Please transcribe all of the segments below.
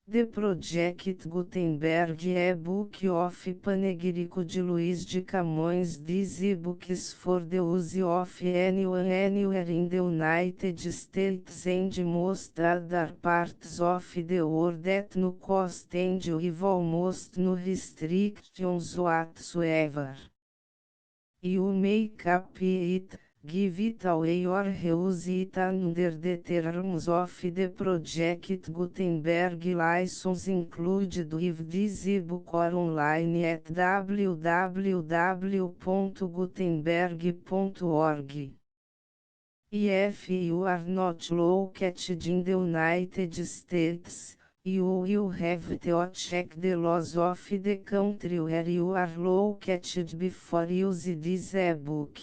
The Project Gutenberg e-book of Panegírico de Luiz de Camões. These e-books for the use of anyone anywhere in the United States and most other parts of the world at no cost and with almost no restrictions whatsoever. You may copy it, give it away or reuse it under the terms of the Project Gutenberg license included with this ebook or online at www.gutenberg.org. If you are not located in the United States, you will have to check the laws of the country where you are located before using this ebook.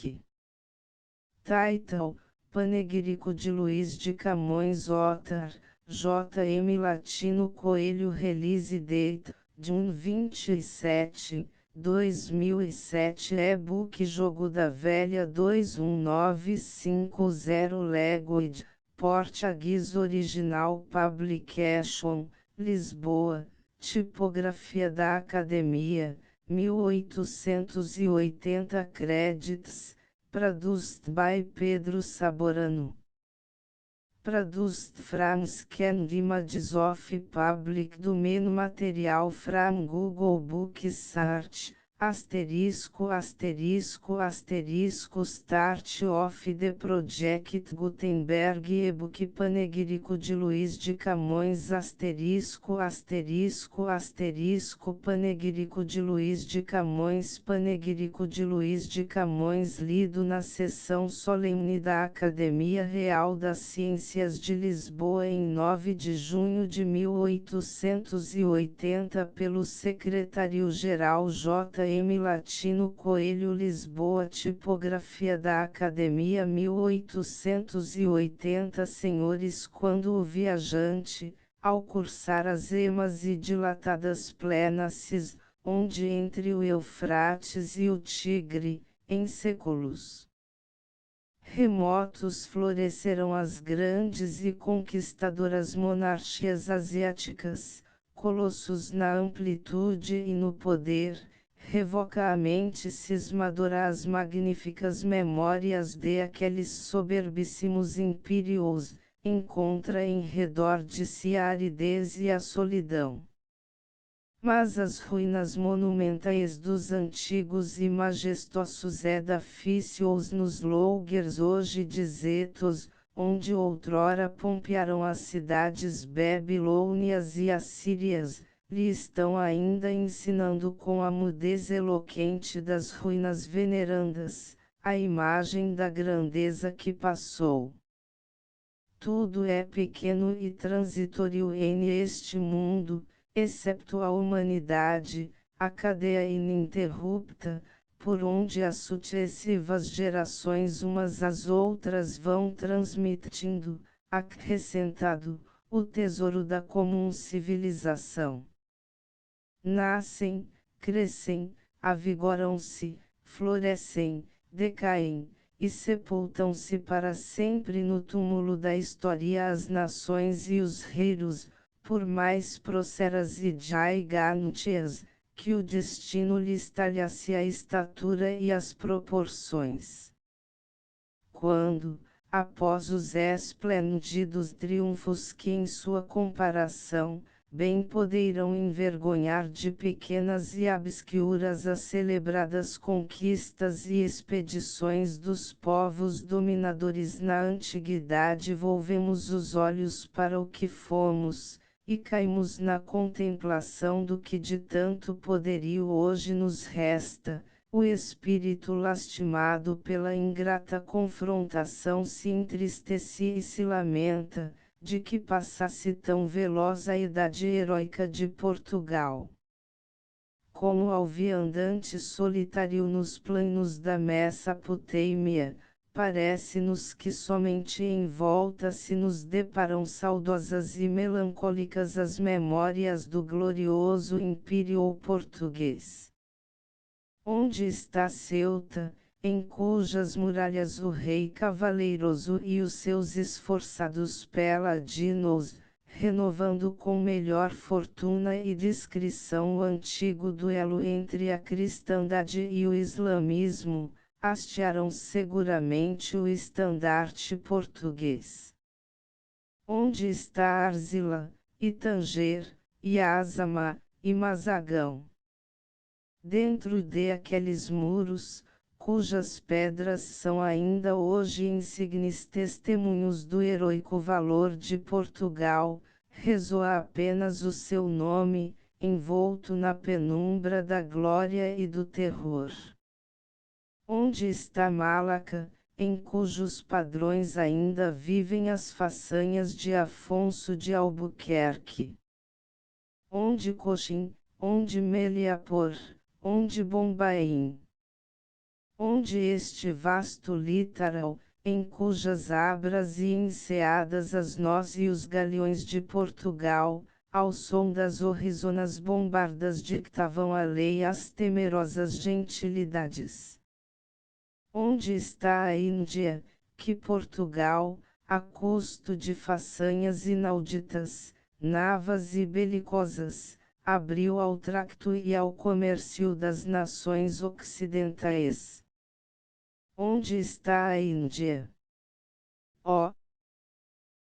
Title: Panegírico de Luiz de Camões. Author: J.M. Latino Coelho. Release date: June 27, 2007. E-book Jogo da Velha 21950 Language, Português Original Publication, Lisboa, Tipografia da Academia, 1880 credits. Produced by Pedro Saborano. Produced from scanned images of public domain material from Google Book Search, asterisco asterisco asterisco start of the Project Gutenberg e-book Panegírico de Luiz de Camões asterisco asterisco asterisco Panegírico de Luiz de Camões. Panegírico de Luiz de Camões lido na sessão solene da Academia Real das Ciências de Lisboa em 9 de junho de 1880 pelo secretário-geral J.M. Latino Coelho. Lisboa, Tipografia da Academia 1880. Senhores, quando o viajante, ao cursar as emas e dilatadas planícies, onde entre o Eufrates e o Tigre, em séculos remotos floresceram as grandes e conquistadoras monarquias asiáticas, colossos na amplitude e no poder, revoca a mente cismadora as magníficas memórias de aqueles soberbíssimos impérios, encontra em redor de si a aridez e a solidão. Mas as ruínas monumentais dos antigos e majestosos edifícios nos lugares hoje desertos, onde outrora pompearam as cidades babilônias e assírias, lhe estão ainda ensinando com a mudez eloquente das ruínas venerandas, a imagem da grandeza que passou. Tudo é pequeno e transitório neste mundo, excepto a humanidade, a cadeia ininterrupta, por onde as sucessivas gerações umas às outras vão transmitindo, acrescentado, o tesouro da comum civilização. Nascem, crescem, avigoram-se, florescem, decaem, e sepultam-se para sempre no túmulo da história as nações e os reinos, por mais prósperas e gigantes, que o destino lhes talhasse a estatura e as proporções. Quando, após os esplêndidos triunfos que em sua comparação, bem poderão envergonhar de pequenas e obscuras as celebradas conquistas e expedições dos povos dominadores na antiguidade, volvemos os olhos para o que fomos, e caímos na contemplação do que de tanto poderio hoje nos resta. O espírito lastimado pela ingrata confrontação se entristece e se lamenta, de que passasse tão veloz a idade heróica de Portugal. Como ao viandante solitário nos planos da Mesopotâmia, parece-nos que somente em volta se nos deparam saudosas e melancólicas as memórias do glorioso Império Português. Onde está Ceuta, em cujas muralhas o rei cavaleiroso e os seus esforçados paladinos, renovando com melhor fortuna e discrição o antigo duelo entre a cristandade e o islamismo, hastearam seguramente o estandarte português. Onde está Arzila, e Tanger, e Azama, e Mazagão? Dentro de aqueles muros, cujas pedras são ainda hoje insignes testemunhos do heroico valor de Portugal, ressoa apenas o seu nome, envolto na penumbra da glória e do terror. Onde está Malaca, em cujos padrões ainda vivem as façanhas de Afonso de Albuquerque? Onde Coxim, onde Meliapor, onde Bombaim? Onde este vasto litoral, em cujas abras e enseadas as nós e os galeões de Portugal, ao som das horrisonas bombardas dictavam a lei às temerosas gentilidades? Onde está a Índia, que Portugal, a custo de façanhas inauditas, navas e belicosas, abriu ao tracto e ao comércio das nações ocidentais? Onde está a Índia? Oh!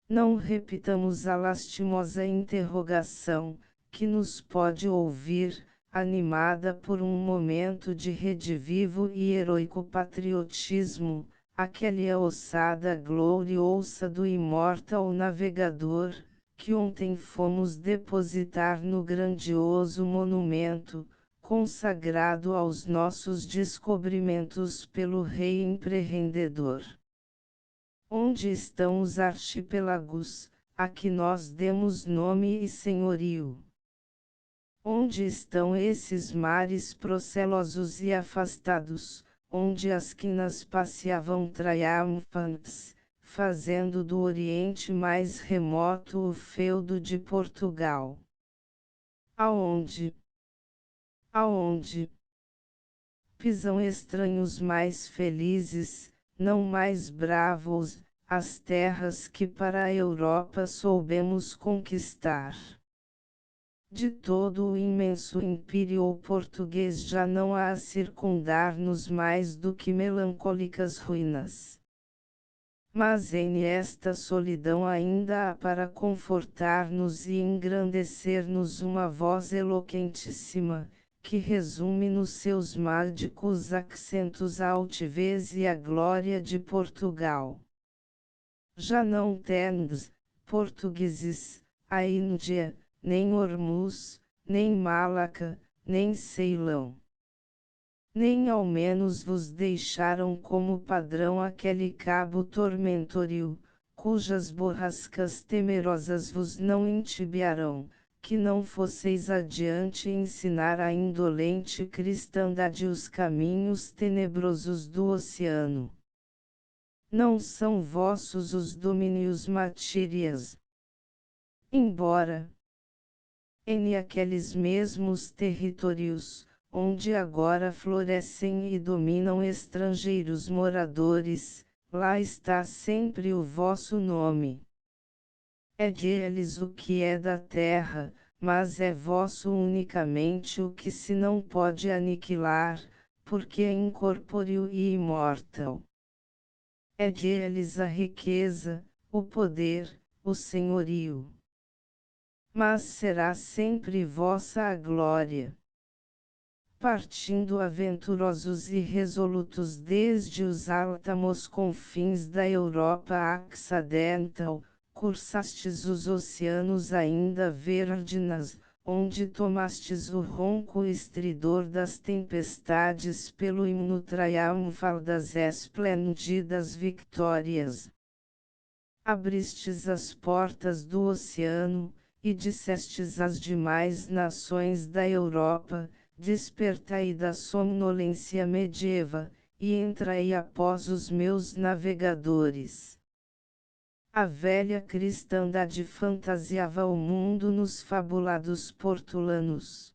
Não repitamos a lastimosa interrogação, que nos pode ouvir, animada por um momento de redivivo e heroico patriotismo, aquela ossada gloriosa do imortal navegador, que ontem fomos depositar no grandioso monumento, consagrado aos nossos descobrimentos pelo rei empreendedor. Onde estão os arquipélagos, a que nós demos nome e senhorio? Onde estão esses mares procelosos e afastados, onde as quinas passeavam triunfantes, fazendo do Oriente mais remoto o feudo de Portugal? Aonde? Aonde pisam estranhos mais felizes, não mais bravos, as terras que para a Europa soubemos conquistar? De todo o imenso império português já não há a circundar-nos mais do que melancólicas ruínas. Mas em esta solidão ainda há para confortar-nos e engrandecer-nos uma voz eloquentíssima, que resume nos seus mágicos acentos a altivez e a glória de Portugal. Já não tendes, portugueses, a Índia, nem Hormuz, nem Malaca, nem Ceilão. Nem ao menos vos deixaram como padrão aquele cabo tormentorio, cujas borrascas temerosas vos não entibiarão, que não fosseis adiante ensinar à indolente cristandade os caminhos tenebrosos do oceano. Não são vossos os domínios materiais. Embora, em aqueles mesmos territórios, onde agora florescem e dominam estrangeiros moradores, lá está sempre o vosso nome. É deles o que é da terra, mas é vosso unicamente o que se não pode aniquilar, porque é incorpóreo e imortal. É deles a riqueza, o poder, o senhorio. Mas será sempre vossa a glória. Partindo aventurosos e resolutos desde os áltamos confins da Europa Occidental, cursastes os oceanos ainda verdes, onde tomastes o ronco estridor das tempestades pelo himno triunfal das esplêndidas vitórias. Abristes as portas do oceano, e dissestes às demais nações da Europa: despertai da somnolência medieval, e entrai após os meus navegadores. A velha cristandade fantasiava o mundo nos fabulados portulanos.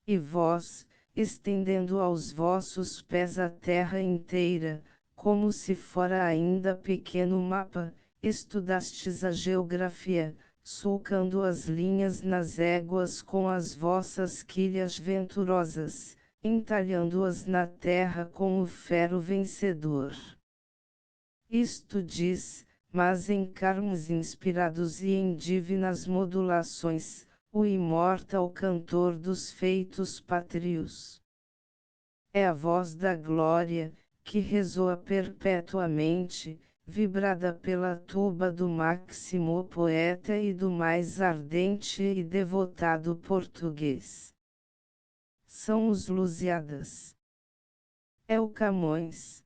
E vós, estendendo aos vossos pés a terra inteira, como se fora ainda pequeno mapa, estudastes a geografia, sulcando as linhas nas éguas com as vossas quilhas venturosas, entalhando-as na terra com o ferro vencedor. Isto diz, mas em carmos inspirados e em divinas modulações, o imortal cantor dos feitos pátrios. É a voz da glória, que ressoa perpetuamente, vibrada pela tuba do máximo poeta e do mais ardente e devotado português. São os Lusíadas. É o Camões.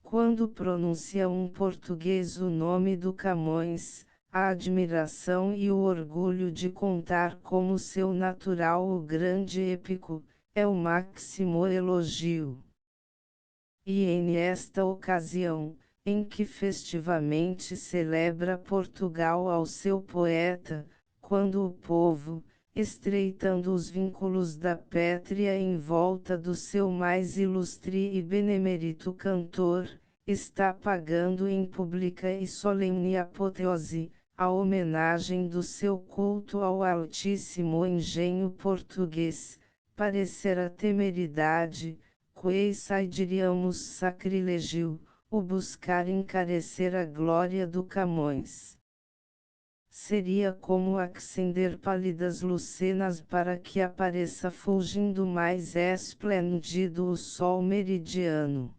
Quando pronuncia um português o nome do Camões, a admiração e o orgulho de contar como seu natural o grande épico, é o máximo elogio. E nesta ocasião, em que festivamente celebra Portugal ao seu poeta, quando o povo, estreitando os vínculos da pátria em volta do seu mais ilustre e benemérito cantor, está pagando em pública e solene apoteose, a homenagem do seu culto ao altíssimo engenho português, parecer a temeridade, quae diríamos sacrilégio, o buscar encarecer a glória do Camões. Seria como acender pálidas lucenas para que apareça fulgindo mais esplêndido o sol meridiano.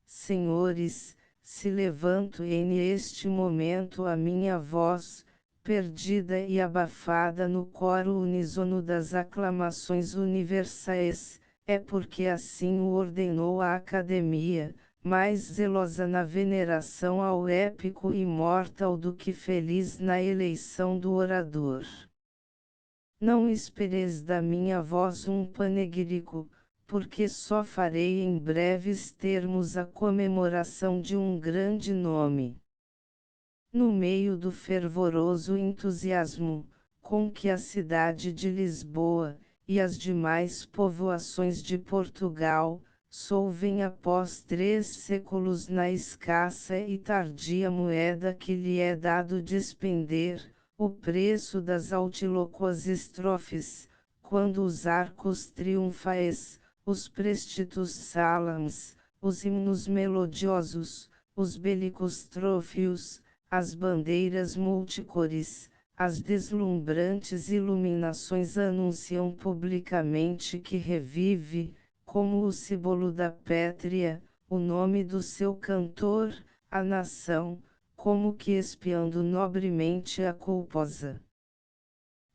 Senhores, se levanto neste momento a minha voz, perdida e abafada no coro uníssono das aclamações universais, é porque assim o ordenou a Academia, mais zelosa na veneração ao épico imortal do que feliz na eleição do orador. Não espereis da minha voz um panegírico, porque só farei em breves termos a comemoração de um grande nome. No meio do fervoroso entusiasmo, com que a cidade de Lisboa, e as demais povoações de Portugal, solvem após 3 séculos na escassa e tardia moeda que lhe é dado despender, o preço das altilóquas estrofes, quando os arcos triunfais, os prestitos salams, os himnos melodiosos, os bélicos trófios, as bandeiras multicores, as deslumbrantes iluminações anunciam publicamente que revive, como o símbolo da pátria, o nome do seu cantor, a nação, como que expiando nobremente a culposa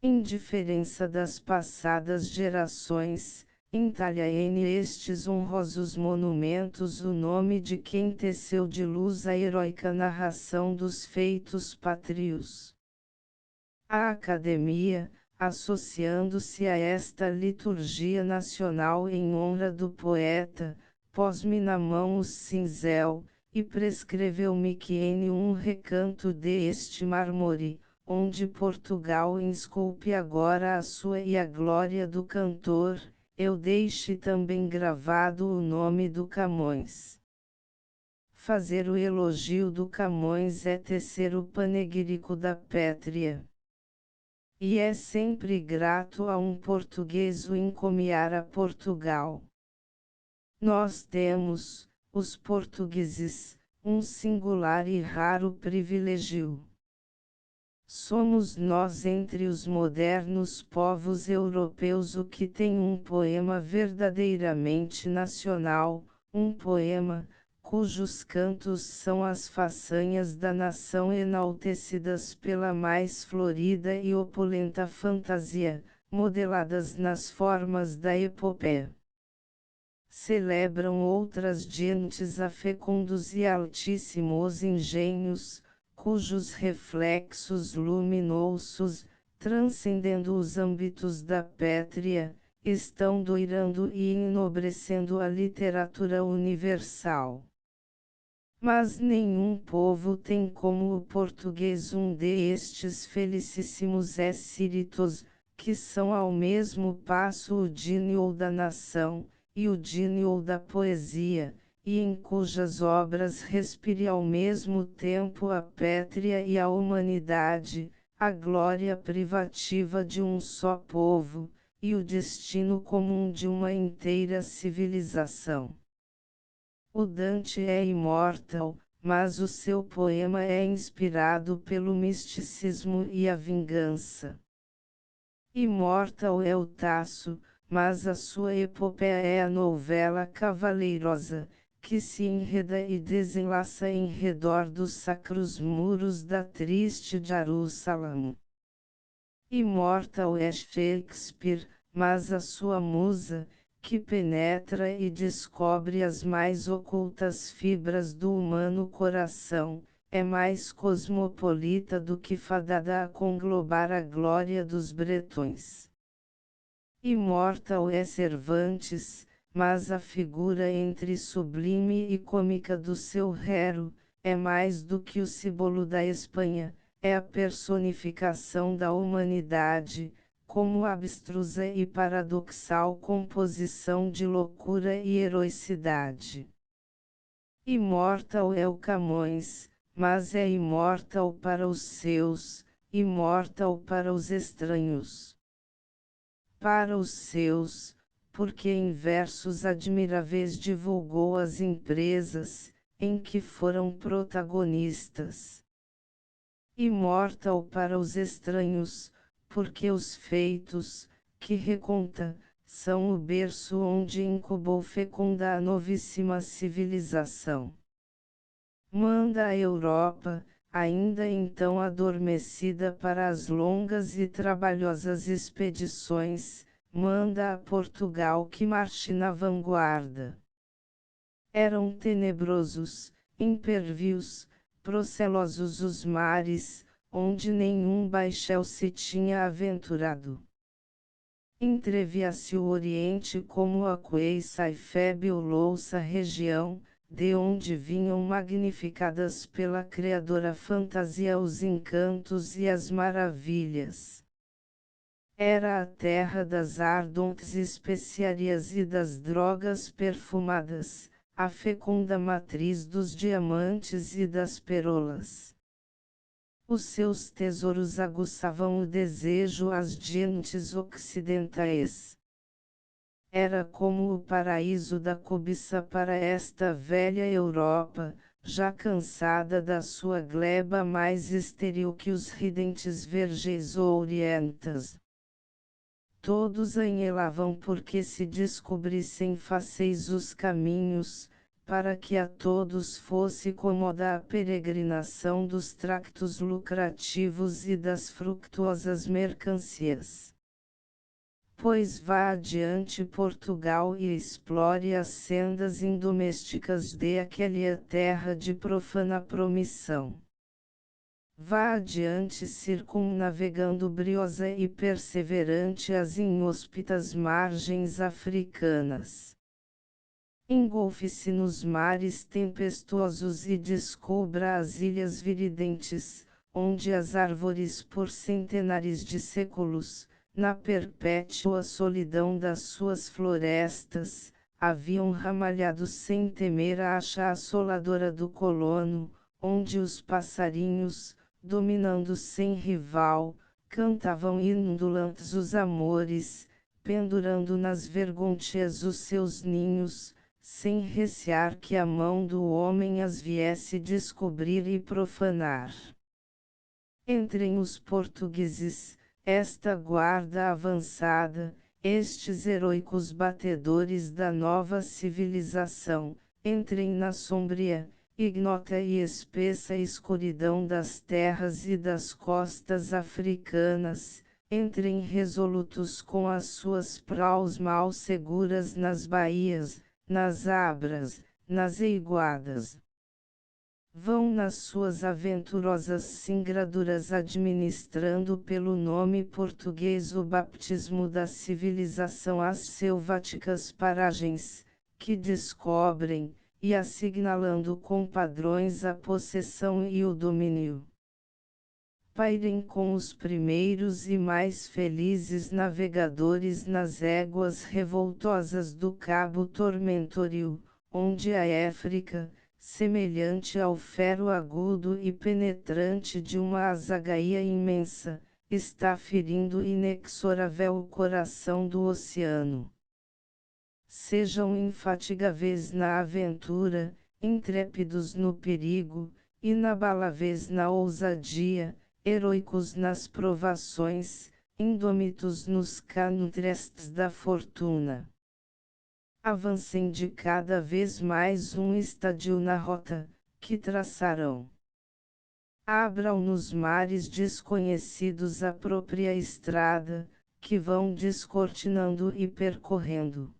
indiferença das passadas gerações, entalha estes honrosos monumentos o nome de quem teceu de luz a heróica narração dos feitos pátrios. A Academia, associando-se a esta liturgia nacional em honra do poeta, pôs-me na mão o cinzel, e prescreveu-me que em um recanto deste mármore, onde Portugal esculpe agora a sua e a glória do cantor, eu deixe também gravado o nome do Camões. Fazer o elogio do Camões é tecer o panegírico da pátria. E é sempre grato a um português o encomiar a Portugal. Nós temos, os portugueses, um singular e raro privilégio. Somos nós entre os modernos povos europeus o que tem um poema verdadeiramente nacional, um poema, cujos cantos são as façanhas da nação enaltecidas pela mais florida e opulenta fantasia, modeladas nas formas da epopeia. Celebram outras gentes a fecundos e altíssimos engenhos, cujos reflexos luminosos, transcendendo os âmbitos da pátria, estão doirando e enobrecendo a literatura universal. Mas nenhum povo tem como o português um destes felicíssimos espíritos, que são ao mesmo passo o gênio da nação, e o gênio da poesia, e em cujas obras respire ao mesmo tempo a pátria e a humanidade, a glória privativa de um só povo, e o destino comum de uma inteira civilização. O Dante é imortal, mas o seu poema é inspirado pelo misticismo e a vingança. Imortal é o Tasso, mas a sua epopeia é a novela cavaleirosa, que se enreda e desenlaça em redor dos sacros muros da triste Jerusalém. Imortal é Shakespeare, mas a sua musa, que penetra e descobre as mais ocultas fibras do humano coração, é mais cosmopolita do que fadada a conglobar a glória dos bretões. Imortal é Cervantes, mas a figura entre sublime e cômica do seu Hero, é mais do que o símbolo da Espanha, é a personificação da humanidade, como abstrusa e paradoxal composição de loucura e heroicidade. Imortal é o Camões, mas é imortal para os seus, imortal para os estranhos. Para os seus, porque em versos admiráveis divulgou as empresas, em que foram protagonistas. Imortal para os estranhos, porque os feitos, que reconta, são o berço onde incubou fecunda a novíssima civilização. Manda a Europa, ainda então adormecida para as longas e trabalhosas expedições, manda a Portugal que marche na vanguarda. Eram tenebrosos, impervios, procelosos os mares, onde nenhum baixel se tinha aventurado. Entrevia-se o Oriente como a coiça e fabulosa região, de onde vinham magnificadas pela criadora fantasia os encantos e as maravilhas. Era a terra das ardentes especiarias e das drogas perfumadas, a fecunda matriz dos diamantes e das perolas. Os seus tesouros aguçavam o desejo às gentes ocidentais. Era como o paraíso da cobiça para esta velha Europa, já cansada da sua gleba mais estéril que os ridentes vergéis orientais. Todos anhelavam porque se descobrissem fáceis os caminhos, para que a todos fosse cômoda a peregrinação dos tractos lucrativos e das fructuosas mercâncias. Pois vá adiante Portugal e explore as sendas indomésticas de aquela terra de profana promissão. Vá adiante circumnavegando briosa e perseverante as inóspitas margens africanas. Engolfe-se nos mares tempestuosos e descubra as ilhas viridentes, onde as árvores por centenares de séculos, na perpétua solidão das suas florestas, haviam ramalhado sem temer a acha assoladora do colono, onde os passarinhos, dominando sem rival, cantavam indulantes os amores, pendurando nas vergontias os seus ninhos, sem recear que a mão do homem as viesse descobrir e profanar. Entrem os portugueses, esta guarda avançada, estes heroicos batedores da nova civilização, entrem na sombria, ignota e espessa escuridão das terras e das costas africanas, entrem resolutos com as suas praus mal seguras nas baías, nas abras, nas eiguadas. Vão nas suas aventurosas singraduras administrando pelo nome português o baptismo da civilização às selváticas paragens, que descobrem, e assinalando com padrões a possessão e o domínio. Pairem com os primeiros e mais felizes navegadores nas éguas revoltosas do Cabo Tormentorio, onde a África, semelhante ao ferro agudo e penetrante de uma azagaia imensa, está ferindo inexorável o coração do oceano. Sejam infatigáveis na aventura, intrépidos no perigo, inabaláveis na ousadia, heroicos nas provações, indômitos nos contrastes da fortuna. Avancem de cada vez mais um estádio na rota que traçarão. Abram nos mares desconhecidos a própria estrada, que vão descortinando e percorrendo.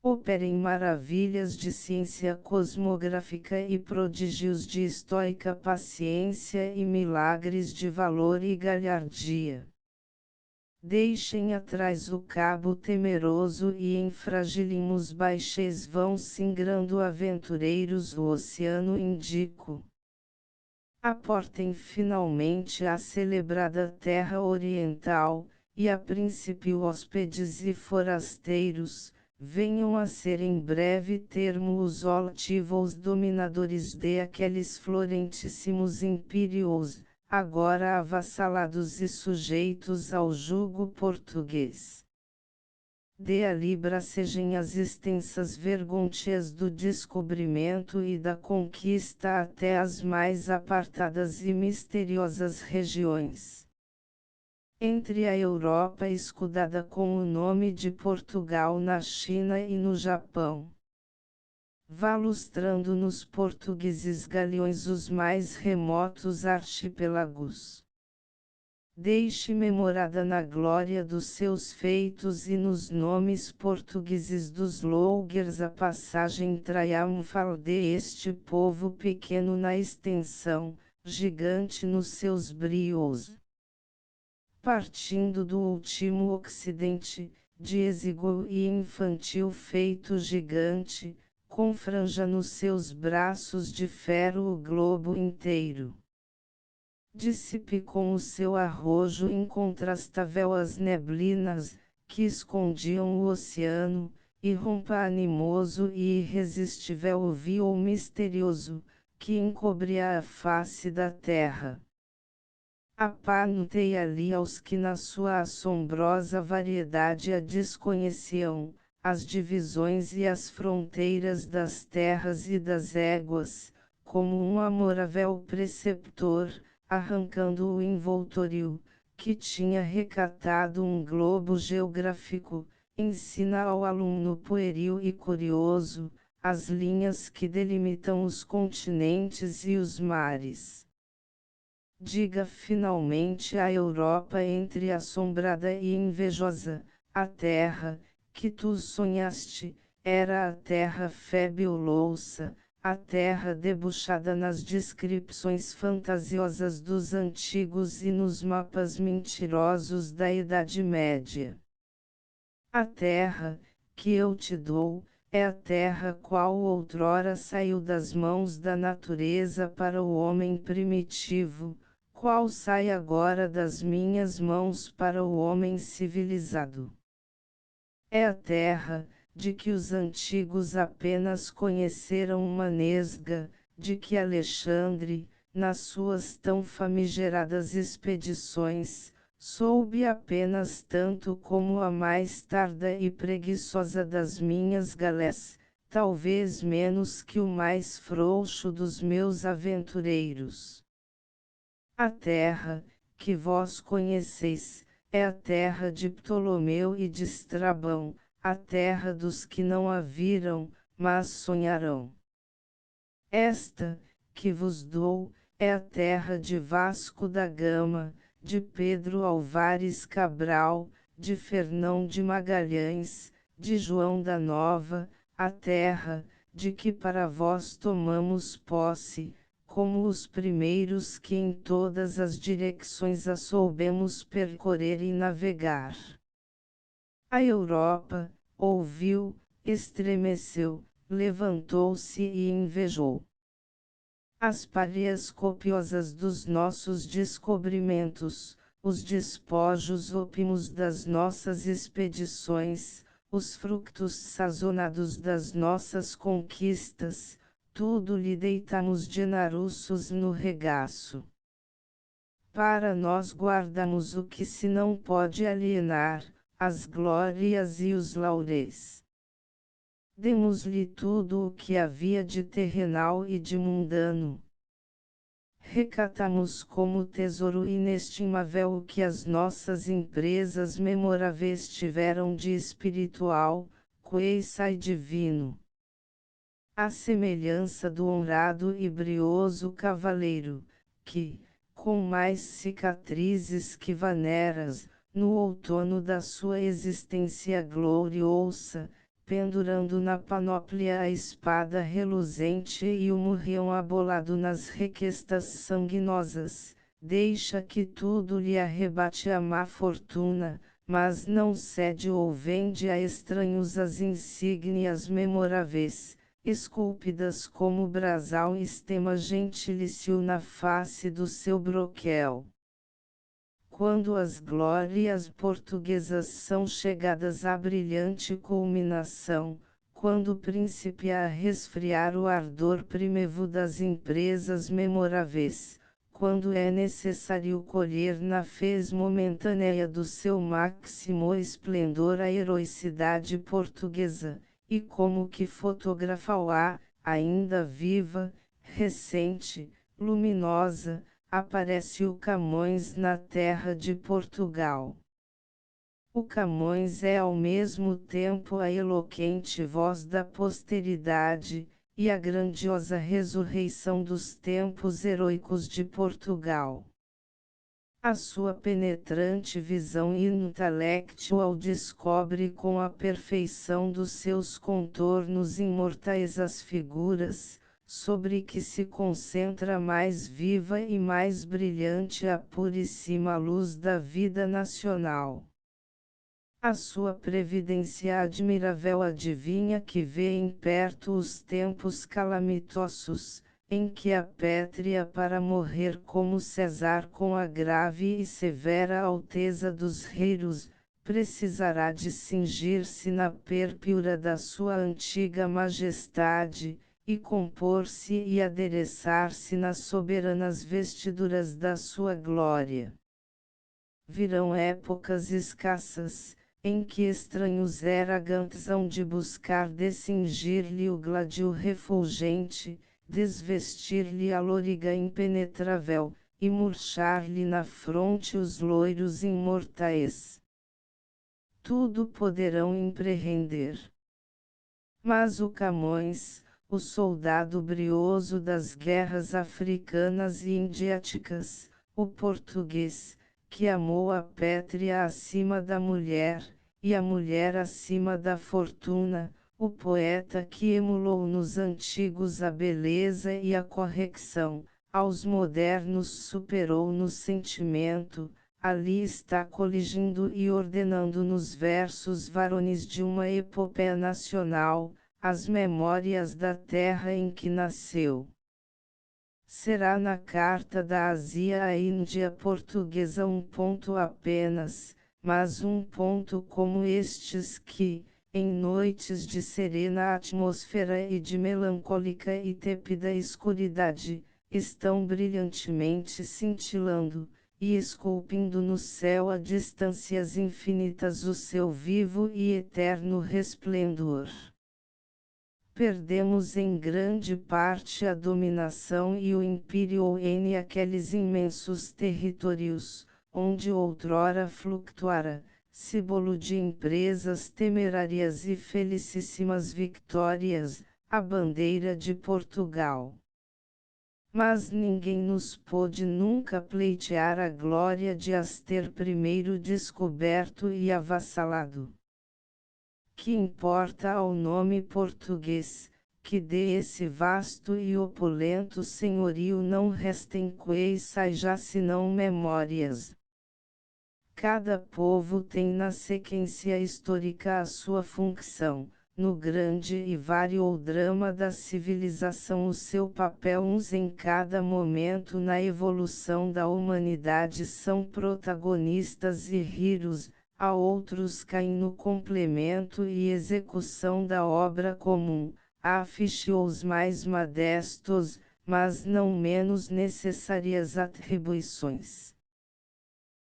Operem maravilhas de ciência cosmográfica e prodígios de estoica paciência e milagres de valor e galhardia. Deixem atrás o cabo temeroso e em fragílimos baixéis vão singrando aventureiros o Oceano Índico. Aportem finalmente à celebrada terra oriental, e a princípio hóspedes e forasteiros, venham a ser em breve termo os altivos dominadores de aqueles florentíssimos impérios, agora avassalados e sujeitos ao jugo português. De a libra sejam as extensas vergonhas do descobrimento e da conquista até as mais apartadas e misteriosas regiões. Entre a Europa escudada com o nome de Portugal na China e no Japão. Vá lustrando nos portugueses galeões os mais remotos archipélagos. Deixe memorada na glória dos seus feitos e nos nomes portugueses dos lougers a passagem triunfal deste povo pequeno na extensão, gigante nos seus brios. Partindo do último ocidente, de exíguo e infantil feito gigante, com franja nos seus braços de ferro o globo inteiro. Dissipe com o seu arrojo incontrastável as neblinas, que escondiam o oceano, e rompa animoso e irresistível o véu misterioso, que encobria a face da terra. Apanutei ali aos que na sua assombrosa variedade a desconheciam, as divisões e as fronteiras das terras e das éguas, como um amorável preceptor, arrancando o envoltório, que tinha recatado um globo geográfico, ensina ao aluno pueril e curioso, as linhas que delimitam os continentes e os mares. Diga finalmente à Europa entre assombrada e invejosa, a terra, que tu sonhaste, era a terra fabulosa, a terra debruçada nas descrições fantasiosas dos antigos e nos mapas mentirosos da Idade Média. A terra, que eu te dou, é a terra qual outrora saiu das mãos da natureza para o homem primitivo, qual sai agora das minhas mãos para o homem civilizado. É a terra, de que os antigos apenas conheceram uma nesga, de que Alexandre, nas suas tão famigeradas expedições, soube apenas tanto como a mais tarda e preguiçosa das minhas galés, talvez menos que o mais frouxo dos meus aventureiros. A terra, que vós conheceis, é a terra de Ptolomeu e de Estrabão, a terra dos que não a viram, mas sonharão. Esta, que vos dou, é a terra de Vasco da Gama, de Pedro Álvares Cabral, de Fernão de Magalhães, de João da Nova, a terra, de que para vós tomamos posse, como os primeiros que em todas as direções a soubemos percorrer e navegar. A Europa, ouviu, estremeceu, levantou-se e invejou. As párias copiosas dos nossos descobrimentos, os despojos ópimos das nossas expedições, os frutos sazonados das nossas conquistas, tudo lhe deitamos de naruços no regaço. Para nós guardamos o que se não pode alienar, as glórias e os laureis. Demos-lhe tudo o que havia de terrenal e de mundano. Recatamos como tesouro inestimável o que as nossas empresas memoráveis tiveram de espiritual, coeça e divino. À semelhança do honrado e brioso cavaleiro, que, com mais cicatrizes que vaneras, no outono da sua existência gloriosa, pendurando na panóplia a espada reluzente e o murrião abolado nas requestas sanguinosas, deixa que tudo lhe arrebate a má fortuna, mas não cede ou vende a estranhos as insígnias memoráveis, esculpidas como brasal estema gentilício na face do seu broquel. Quando as glórias portuguesas são chegadas à brilhante culminação, quando principia a resfriar o ardor primevo das empresas memoráveis, quando é necessário colher na fez momentânea do seu máximo esplendor a heroicidade portuguesa, e como que fotografa-a, ainda viva, recente, luminosa, aparece o Camões na terra de Portugal. O Camões é ao mesmo tempo a eloquente voz da posteridade, e a grandiosa ressurreição dos tempos heroicos de Portugal. A sua penetrante visão intelectual descobre com a perfeição dos seus contornos imortais as figuras, sobre que se concentra mais viva e mais brilhante a puríssima luz da vida nacional. A sua previdência admirável adivinha que vê em perto os tempos calamitosos, em que a pétrea para morrer como César com a grave e severa alteza dos reinos, precisará de cingir-se na pérpura da sua antiga majestade, e compor-se e adereçar-se nas soberanas vestiduras da sua glória. Virão épocas escassas, em que estranhos eragantes hão de buscar descingir-lhe o gládio refulgente, desvestir-lhe a loriga impenetrável, e murchar-lhe na fronte os loiros imortais. Tudo poderão empreender. Mas o Camões, o soldado brioso das guerras africanas e indiáticas, o português, que amou a pátria acima da mulher, e a mulher acima da fortuna, o poeta que emulou nos antigos a beleza e a correção, aos modernos superou no sentimento, ali está coligindo e ordenando nos versos varones de uma epopeia nacional, as memórias da terra em que nasceu. Será na carta da Ásia à Índia portuguesa um ponto apenas, mas um ponto como estes que, em noites de serena atmosfera e de melancólica e tépida escuridade, estão brilhantemente cintilando, e esculpindo no céu a distâncias infinitas o seu vivo e eterno resplendor. Perdemos em grande parte a dominação e o império em aqueles imensos territórios, onde outrora flutuara, símbolo de empresas temerárias e felicíssimas vitórias, a bandeira de Portugal. Mas ninguém nos pôde nunca pleitear a glória de as ter primeiro descoberto e avassalado. Que importa ao nome português, que de esse vasto e opulento senhorio não restem coisa já senão memórias. Cada povo tem na sequência histórica a sua função, no grande e vário drama da civilização o seu papel uns em cada momento na evolução da humanidade são protagonistas e heroes, a outros caem no complemento e execução da obra comum, a aficionados mais modestos, mas não menos necessárias atribuições.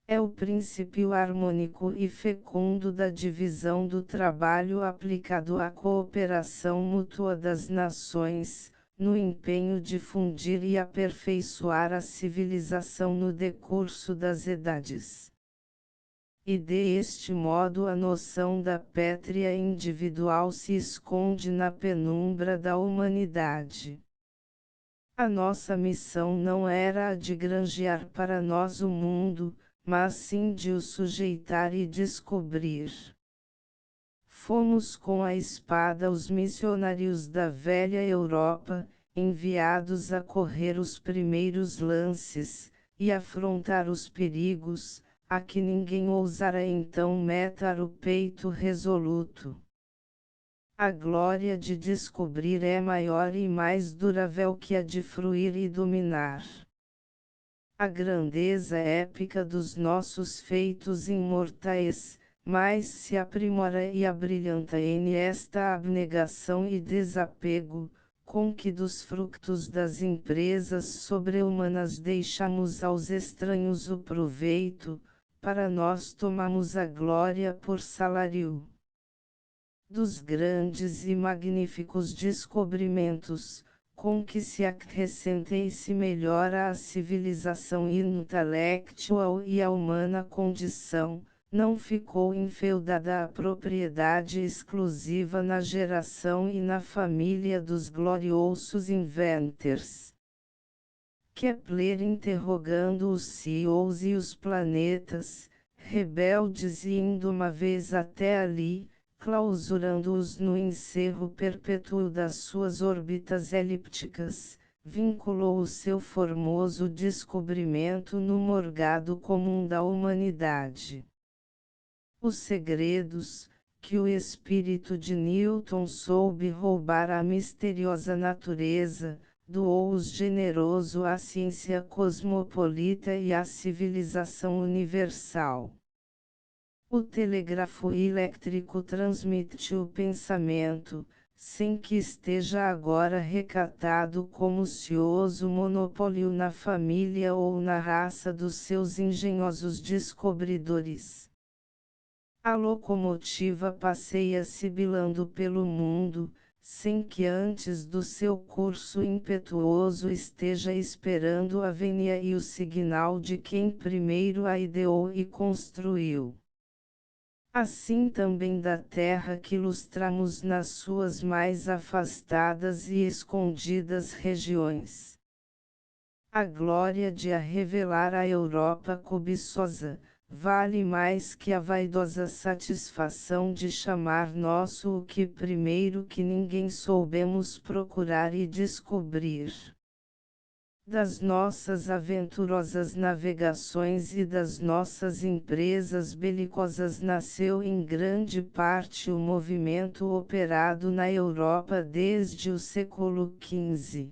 É o princípio harmônico e fecundo da divisão do trabalho aplicado à cooperação mútua das nações, no empenho de fundir e aperfeiçoar a civilização no decurso das edades. E deste modo a noção da pátria individual se esconde na penumbra da humanidade. A nossa missão não era a de granjear para nós o mundo, mas sim de o sujeitar e descobrir. Fomos com a espada os missionários da velha Europa, enviados a correr os primeiros lances, e afrontar os perigos, a que ninguém ousara então meter o peito resoluto. A glória de descobrir é maior e mais durável que a de fruir e dominar. A grandeza épica dos nossos feitos imortais, mais se aprimora e abrilhanta nesta abnegação e desapego, com que dos frutos das empresas sobre-humanas deixamos aos estranhos o proveito, para nós tomamos a glória por salário. Dos grandes e magníficos descobrimentos, com que se acrescenta e se melhora a civilização intelectual e a humana condição, não ficou enfeudada a propriedade exclusiva na geração e na família dos gloriosos inventors. Kepler interrogando os céus e os planetas, rebeldes e indo uma vez até ali, clausurando-os no encerro perpétuo das suas órbitas elípticas, vinculou o seu formoso descobrimento no morgado comum da humanidade. Os segredos, que o espírito de Newton soube roubar à misteriosa natureza, doou-os generoso à ciência cosmopolita e à civilização universal. O telégrafo elétrico transmite o pensamento, sem que esteja agora recatado como cioso monopólio na família ou na raça dos seus engenhosos descobridores. A locomotiva passeia sibilando pelo mundo, sem que antes do seu curso impetuoso esteja esperando a vênia e o signal de quem primeiro a ideou e construiu. Assim também da terra que lustramos nas suas mais afastadas e escondidas regiões. A glória de a revelar à Europa cobiçosa, vale mais que a vaidosa satisfação de chamar nosso o que primeiro que ninguém soubemos procurar e descobrir. Das nossas aventurosas navegações e das nossas empresas belicosas nasceu em grande parte o movimento operado na Europa desde o século XV.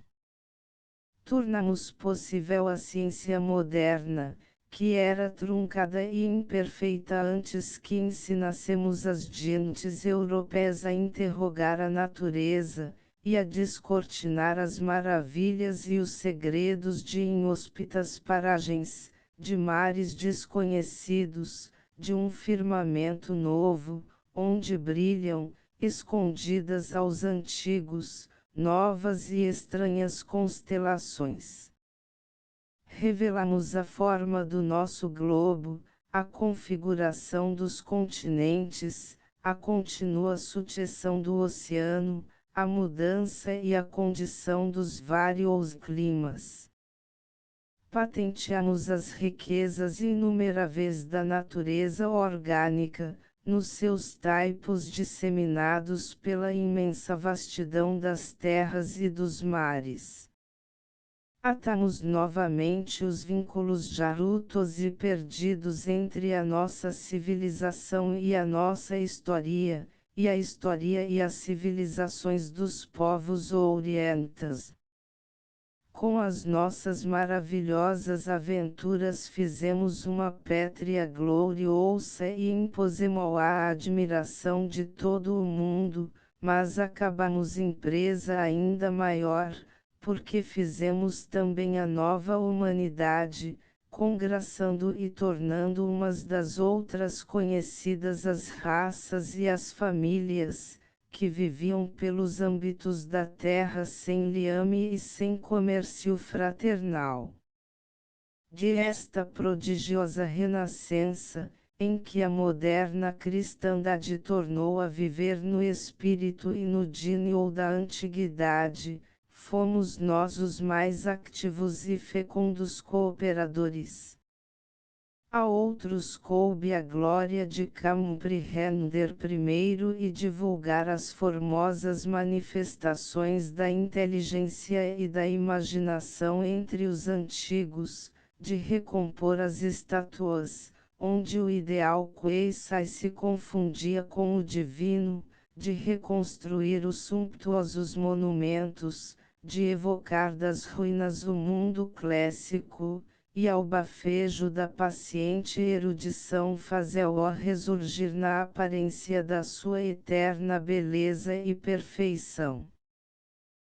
Tornamos possível a ciência moderna, que era truncada e imperfeita antes que ensinassemos as gentes europeias a interrogar a natureza, e a descortinar as maravilhas e os segredos de inóspitas paragens, de mares desconhecidos, de um firmamento novo, onde brilham, escondidas aos antigos, novas e estranhas constelações. Revelamos a forma do nosso globo, a configuração dos continentes, a contínua sucessão do oceano, a mudança e a condição dos vários climas. Patenteamos as riquezas inumeráveis da natureza orgânica, nos seus taipos disseminados pela imensa vastidão das terras e dos mares. Atamos novamente os vínculos já ruptos e perdidos entre a nossa civilização e a nossa história, e a história e as civilizações dos povos orientais. com as nossas maravilhosas aventuras fizemos uma pétrea gloriosa e impusemos a admiração de todo o mundo, mas acabamos empresa ainda maior, porque fizemos também a nova humanidade, congraçando e tornando umas das outras conhecidas as raças e as famílias, que viviam pelos âmbitos da terra sem liame e sem comércio fraternal. De esta prodigiosa renascença, em que a moderna cristandade tornou a viver no espírito e no dínio da antiguidade, fomos nós os mais ativos e fecundos cooperadores. A outros coube a glória de compreender primeiro e divulgar as formosas manifestações da inteligência e da imaginação entre os antigos, de recompor as estátuas, onde o ideal Kueisai se confundia com o divino, de reconstruir os sumptuosos monumentos, de evocar das ruínas o mundo clássico, e ao bafejo da paciente erudição fazê-lo ressurgir na aparência da sua eterna beleza e perfeição.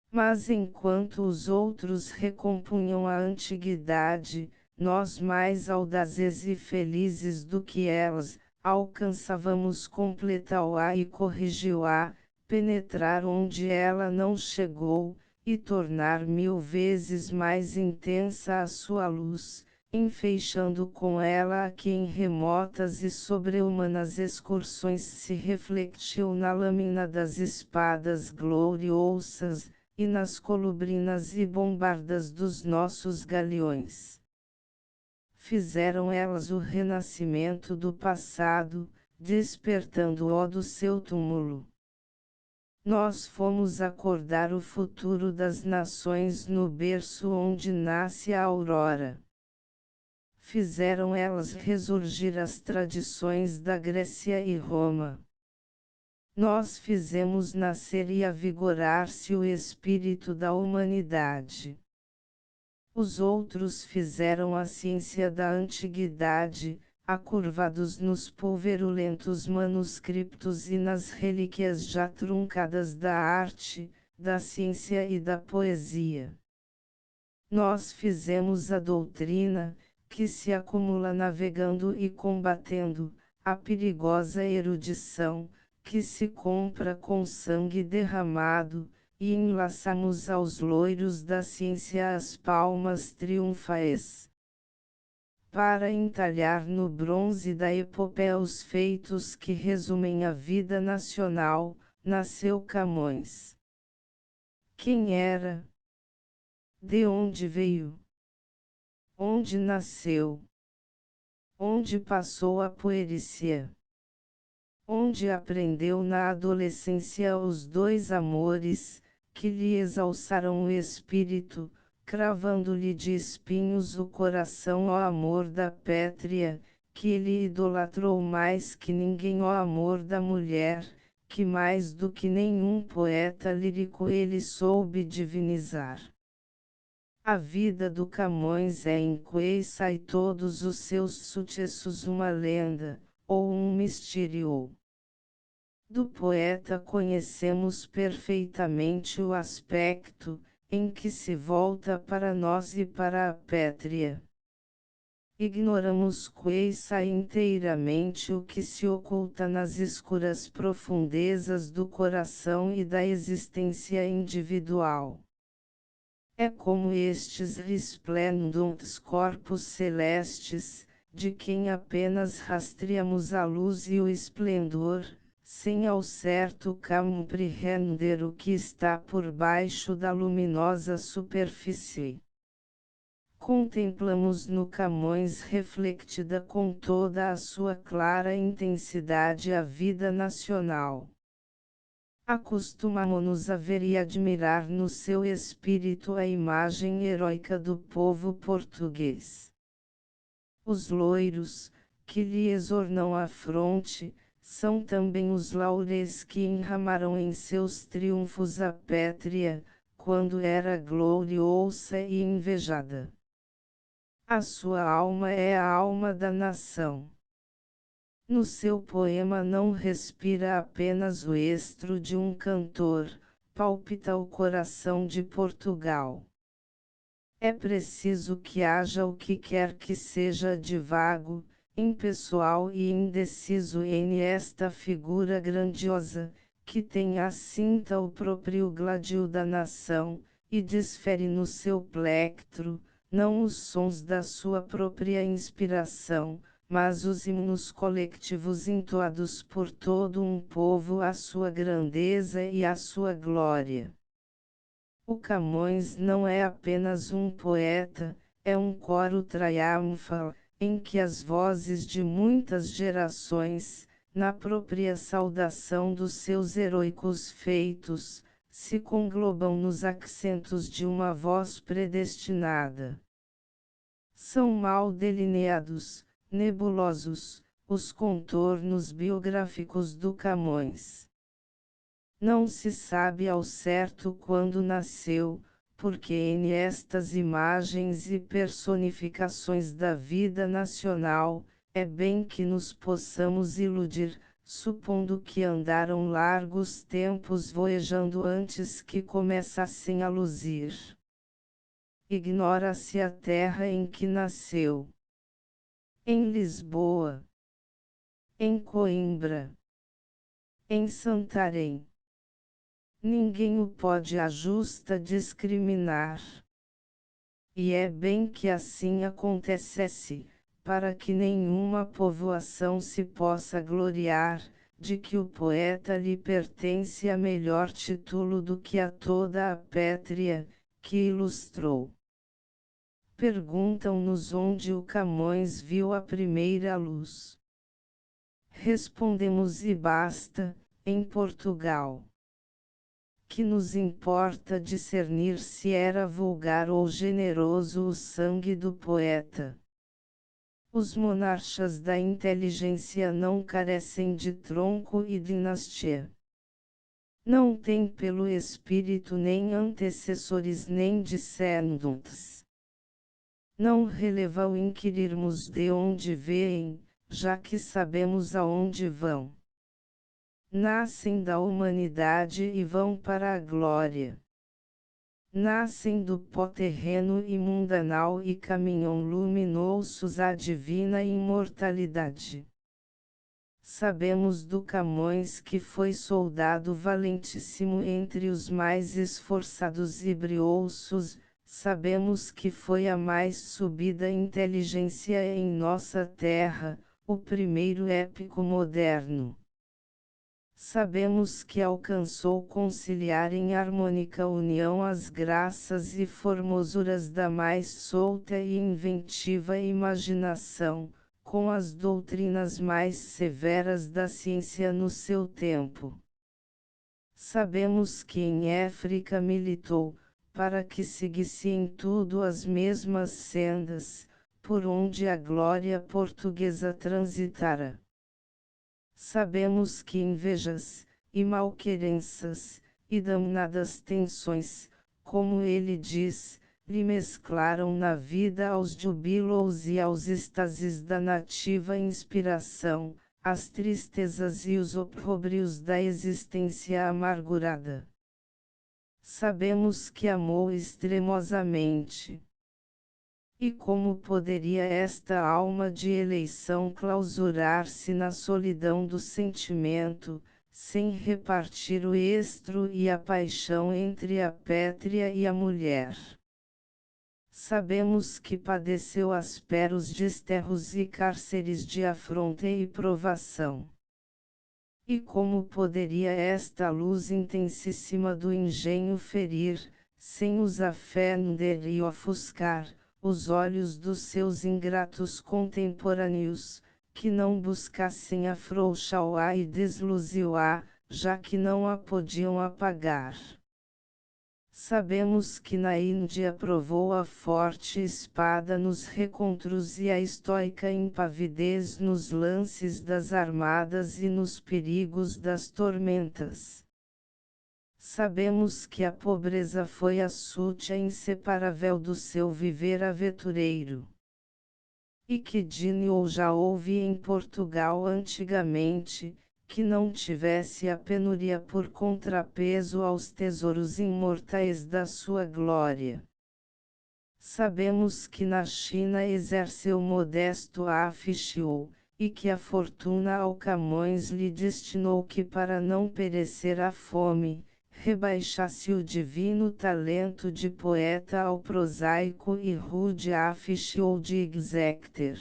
Mas enquanto os outros recompunham a antiguidade, nós mais audazes e felizes do que elas, alcançávamos completá-la e corrigi-la, penetrar onde ela não chegou, e tornar 1000 vezes mais intensa a sua luz, enfeixando com ela a que em remotas e sobre-humanas excursões se refletiu na lâmina das espadas gloriosas, e nas colubrinas e bombardas dos nossos galeões. Fizeram elas o renascimento do passado, despertando-o do seu túmulo. Nós fomos acordar o futuro das nações no berço onde nasce a aurora. Fizeram elas ressurgir as tradições da Grécia e Roma. Nós fizemos nascer e avigorar-se o espírito da humanidade. Os outros fizeram a ciência da antiguidade, acurvados nos pulverulentos manuscritos e nas relíquias já truncadas da arte, da ciência e da poesia. Nós fizemos a doutrina, que se acumula navegando e combatendo, a perigosa erudição, que se compra com sangue derramado, e enlaçamos aos loiros da ciência as palmas triunfais. Para entalhar no bronze da epopeia os feitos que resumem a vida nacional, nasceu Camões. Quem era? De onde veio? Onde nasceu? Onde passou a puerícia? Onde aprendeu na adolescência os dois amores, que lhe exalçaram o espírito, cravando-lhe de espinhos o coração ó amor da pétrea, que ele idolatrou mais que ninguém ó amor da mulher, que mais do que nenhum poeta lírico ele soube divinizar. A vida do Camões é em Kueisai e todos os seus sucessos uma lenda, ou um mistério. Do poeta conhecemos perfeitamente o aspecto, em que se volta para nós e para a pétrea. Ignoramos Kueisai inteiramente o que se oculta nas escuras profundezas do coração e da existência individual. É como estes resplendentes corpos celestes, de quem apenas rastreamos a luz e o esplendor, sem ao certo compreender o que está por baixo da luminosa superfície. Contemplamos no Camões reflectida com toda a sua clara intensidade a vida nacional. Acostumamo-nos a ver e admirar no seu espírito a imagem heróica do povo português. Os loiros, que lhe exornam a fronte, são também os laureis que enramaram em seus triunfos a pétrea, quando era gloriosa e invejada. A sua alma é a alma da nação. No seu poema não respira apenas o estro de um cantor, palpita o coração de Portugal. É preciso que haja o que quer que seja de vago, impessoal e indeciso em esta figura grandiosa, que tem à cinta o próprio gládio da nação, e desfere no seu plectro, não os sons da sua própria inspiração, mas os hinos coletivos entoados por todo um povo à sua grandeza e à sua glória. O Camões não é apenas um poeta, é um coro triunfal, em que as vozes de muitas gerações, na própria saudação dos seus heroicos feitos, se conglobam nos acentos de uma voz predestinada. São mal delineados, nebulosos, os contornos biográficos do Camões. Não se sabe ao certo quando nasceu, porque em estas imagens e personificações da vida nacional, é bem que nos possamos iludir, supondo que andaram largos tempos voejando antes que começassem a luzir. Ignora-se a terra em que nasceu. Em Lisboa. Em Coimbra. Em Santarém. Ninguém o pode à justa discriminar. E é bem que assim acontecesse, para que nenhuma povoação se possa gloriar, de que o poeta lhe pertence a melhor título do que a toda a pétrea, que ilustrou. Perguntam-nos onde o Camões viu a primeira luz. Respondemos e basta, em Portugal. Que nos importa discernir se era vulgar ou generoso o sangue do poeta? Os monarcas da inteligência não carecem de tronco e dinastia. Não têm pelo espírito nem antecessores nem descendentes. Não releva o inquirirmos de onde vêm, já que sabemos aonde vão. Nascem da humanidade e vão para a glória. Nascem do pó terreno e mundanal e caminham luminosos à divina imortalidade. Sabemos do Camões que foi soldado valentíssimo entre os mais esforçados e briosos, sabemos que foi a mais subida inteligência em nossa terra, o primeiro épico moderno. Sabemos que alcançou conciliar em harmônica união as graças e formosuras da mais solta e inventiva imaginação, com as doutrinas mais severas da ciência no seu tempo. Sabemos que em África militou, para que seguisse em tudo as mesmas sendas, por onde a glória portuguesa transitara. Sabemos que invejas, e malquerenças, e damnadas tensões, como ele diz, lhe mesclaram na vida aos júbilos e aos êxtases da nativa inspiração, as tristezas e os opróbrios da existência amargurada. Sabemos que amou extremosamente. E como poderia esta alma de eleição clausurar-se na solidão do sentimento, sem repartir o estro e a paixão entre a pétrea e a mulher? Sabemos que padeceu asperos desterros e cárceres de afronta e provação. E como poderia esta luz intensíssima do engenho ferir, sem os ofender e ofuscar, os olhos dos seus ingratos contemporâneos, que não buscassem afrouxá-la e desluzir-a, já que não a podiam apagar. Sabemos que na Índia provou a forte espada nos recontros e a estoica impavidez nos lances das armadas e nos perigos das tormentas. Sabemos que a pobreza foi a súcia inseparável do seu viver aventureiro. E que de ou já houve em Portugal antigamente, que não tivesse a penúria por contrapeso aos tesouros imortais da sua glória. Sabemos que na China exerceu modesto ofício, e que a fortuna ao Camões lhe destinou que para não perecer à fome, rebaixasse o divino talento de poeta ao prosaico e rude ofício de exécter.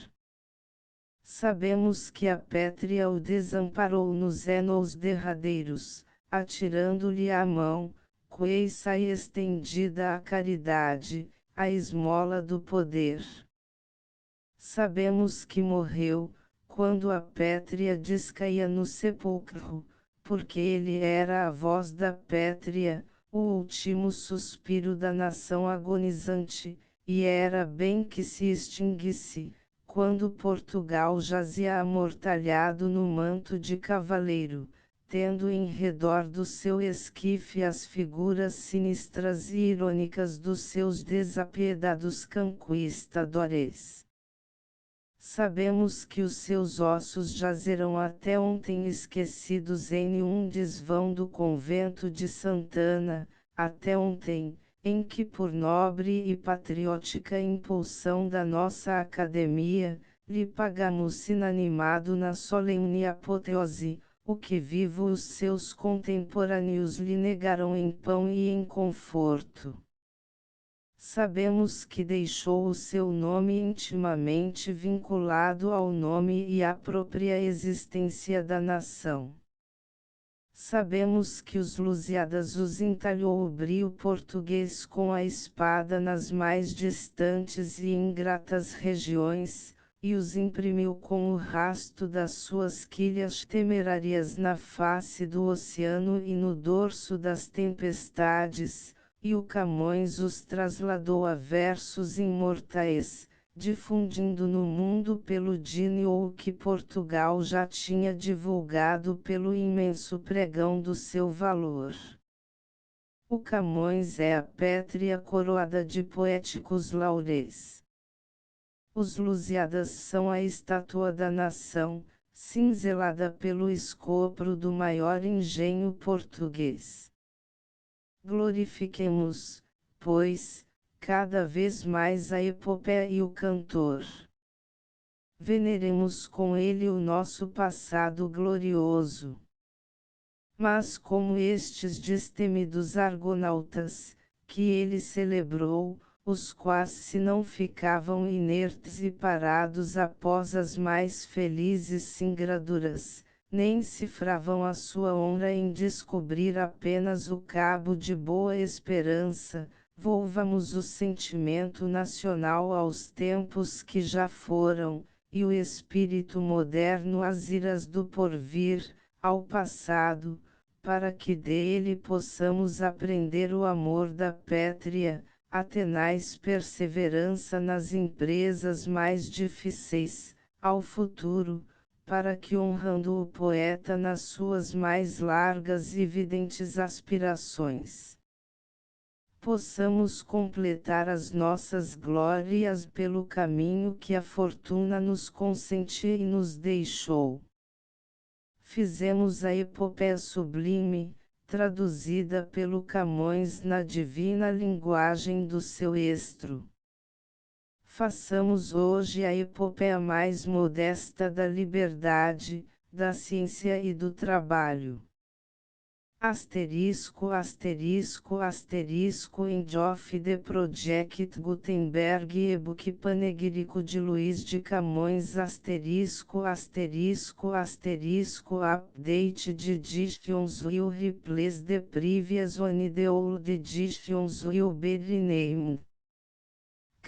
Sabemos que a Pétria o desamparou nos anos derradeiros, atirando-lhe a mão, coiça e estendida à caridade, a esmola do poder. Sabemos que morreu, quando a Pétria descaía no sepulcro, porque ele era a voz da Pétria, o último suspiro da nação agonizante, e era bem que se extinguisse, quando Portugal jazia amortalhado no manto de cavaleiro, tendo em redor do seu esquife as figuras sinistras e irônicas dos seus desapiedados conquistadores. Sabemos que os seus ossos jazerão até ontem esquecidos em um desvão do convento de Santana, até ontem, em que por nobre e patriótica impulsão da nossa academia, lhe pagamos inanimado na solene apoteose, o que vivo os seus contemporâneos lhe negaram em pão e em conforto. Sabemos que deixou o seu nome intimamente vinculado ao nome e à própria existência da nação. Sabemos que os Lusíadas os entalhou o brio português com a espada nas mais distantes e ingratas regiões, e os imprimiu com o rasto das suas quilhas temerárias na face do oceano e no dorso das tempestades, e o Camões os trasladou a versos imortais, difundindo no mundo pelo dínio o que Portugal já tinha divulgado pelo imenso pregão do seu valor. O Camões é a Pétria coroada de poéticos laureis. Os Lusíadas são a estátua da nação, cinzelada pelo escopro do maior engenho português. Glorifiquemos, pois, cada vez mais a epopeia e o cantor. Veneremos com ele o nosso passado glorioso. Mas como estes destemidos argonautas, que ele celebrou, os quais se não ficavam inertes e parados após as mais felizes singraduras, nem cifravam a sua honra em descobrir apenas o cabo de boa esperança, volvamos o sentimento nacional aos tempos que já foram, e o espírito moderno às iras do porvir, ao passado, para que dele possamos aprender o amor da Pétria, a tenaz perseverança nas empresas mais difíceis, ao futuro, para que honrando o poeta nas suas mais largas e evidentes aspirações, possamos completar as nossas glórias pelo caminho que a fortuna nos consentiu e nos deixou. Fizemos a epopeia sublime, traduzida pelo Camões na divina linguagem do seu estro. Façamos hoje a epopeia mais modesta da liberdade, da ciência e do trabalho. Asterisco asterisco asterisco End of the Project Gutenberg e-book panegírico de Luís de Camões asterisco asterisco asterisco Update de editions will replace the previous one. The old editions will be renamed.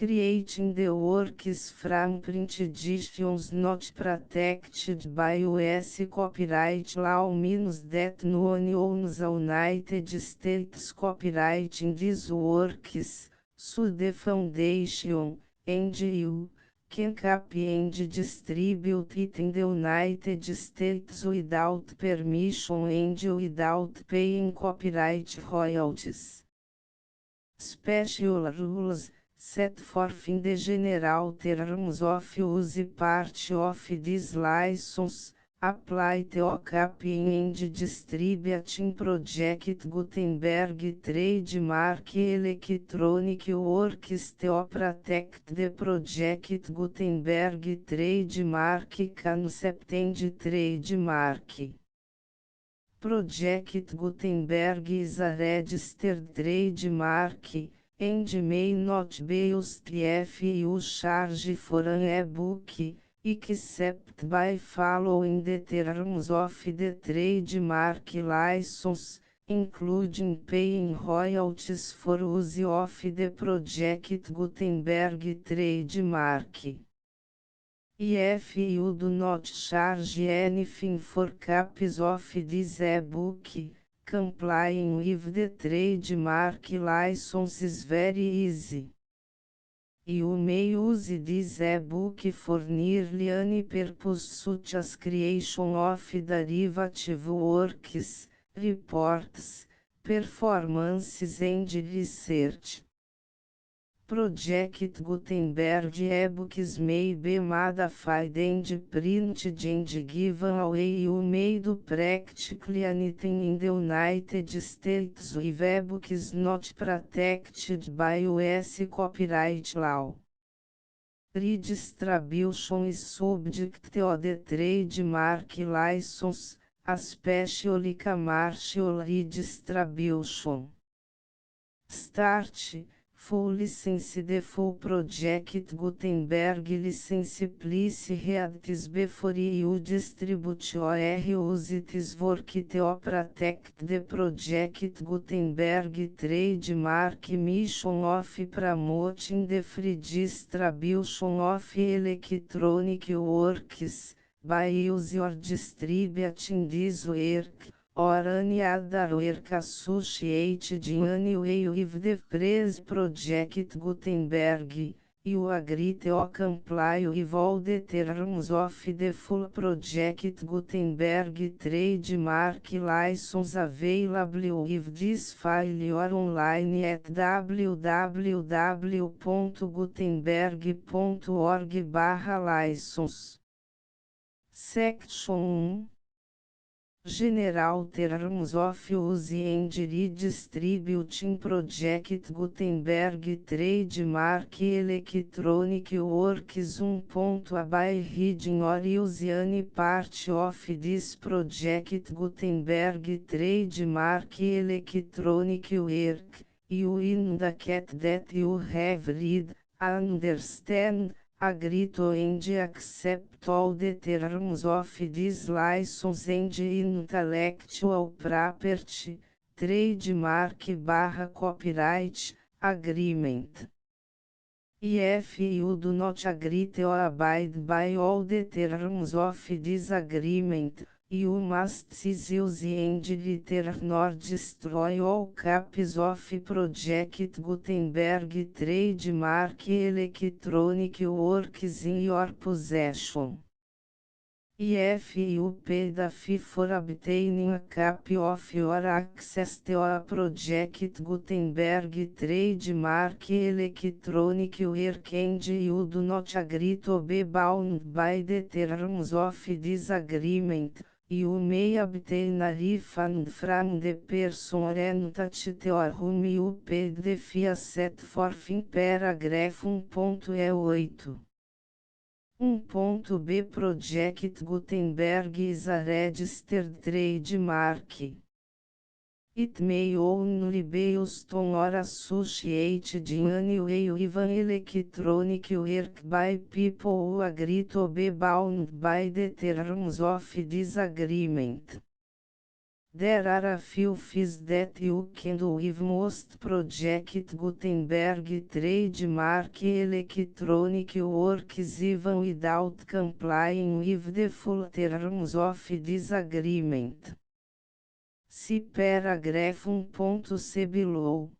Creating the works from print editions not protected by US copyright law means that no one owns the United States copyright in these works, so the foundation, and you, can copy and distribute it in the United States without permission and without paying copyright royalties. Special rules, set forth in the general terms of use part of this license, apply to copying and distributing Project Gutenberg trademark electronic works to protect the Project Gutenberg trademark concept and trademark. Project Gutenberg is a registered trademark, and may not be used if you charge for an e-book, except by following the terms of the trademark license, including paying royalties for use of the Project Gutenberg trademark. If you do not charge anything for copies of this e-book, complying with the trademark license is very easy. You may use this e-book for nearly any purpose such as creation of derivative works, reports, performances and research. Project Gutenberg e-books may be modified and printed and given away. You may do practically anything in the United States with e-books not protected by US copyright law. Redistribution is subject to the trademark license, especially commercial redistribution. Start. Full license. The full Project Gutenberg license please read this before you distribute or use this work to protect the Project Gutenberg trademark mission of promoting the free distribution of electronic works, by use or distributing this work, or any other work associated in any way with the phrase Project Gutenberg. You agree to comply with all the terms of the full Project Gutenberg trademark license available with this file or online at www.gutenberg.org/license. Section 1. General Terms of Use and Redistributing Project Gutenberg Trademark Electronic Works 1. By reading or using any part of this Project Gutenberg Trademark Electronic Work, you indicate that you have read, understand, agree to and accept all the terms of this license and intellectual property, trademark/copyright, agreement. If you do not agree to abide by all the terms of this agreement, you must cease use and return or destroy all copies of Project Gutenberg trademark electronic works in your possession. If you pay the fee for obtaining a copy of your access to a Project Gutenberg trademark electronic work and you do not agree to be bound by the terms of this agreement, you may obtain a refund from the person or entity to whom you paid the fee set forth in paragraph 1.8. 1.b Project Gutenberg is a registered trademark. It may only be used on or associated in any way with an electronic work by people who agree to be bound by the terms of this agreement. There are a few fees that you can do with most Project Gutenberg trademark electronic works even without complying with the full terms of this agreement. See paragraph 1.c below.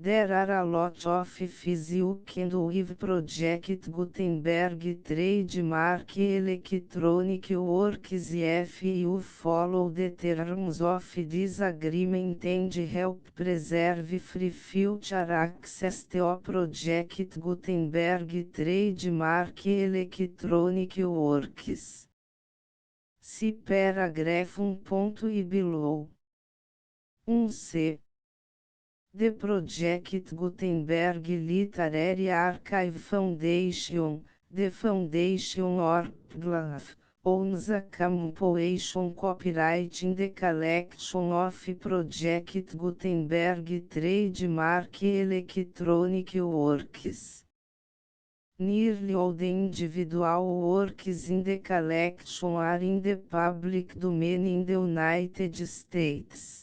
There are a lot of fees you can do with Project Gutenberg trademark electronic works if you follow the terms of this agreement and help preserve free future access to Project Gutenberg trademark electronic works. See paragraph 1. Below. 1c. The Project Gutenberg Literary Archive Foundation, the foundation or PGLAF, owns a compilation copyright in the collection of Project Gutenberg trademark electronic works. Nearly all the individual works in the collection are in the public domain in the United States.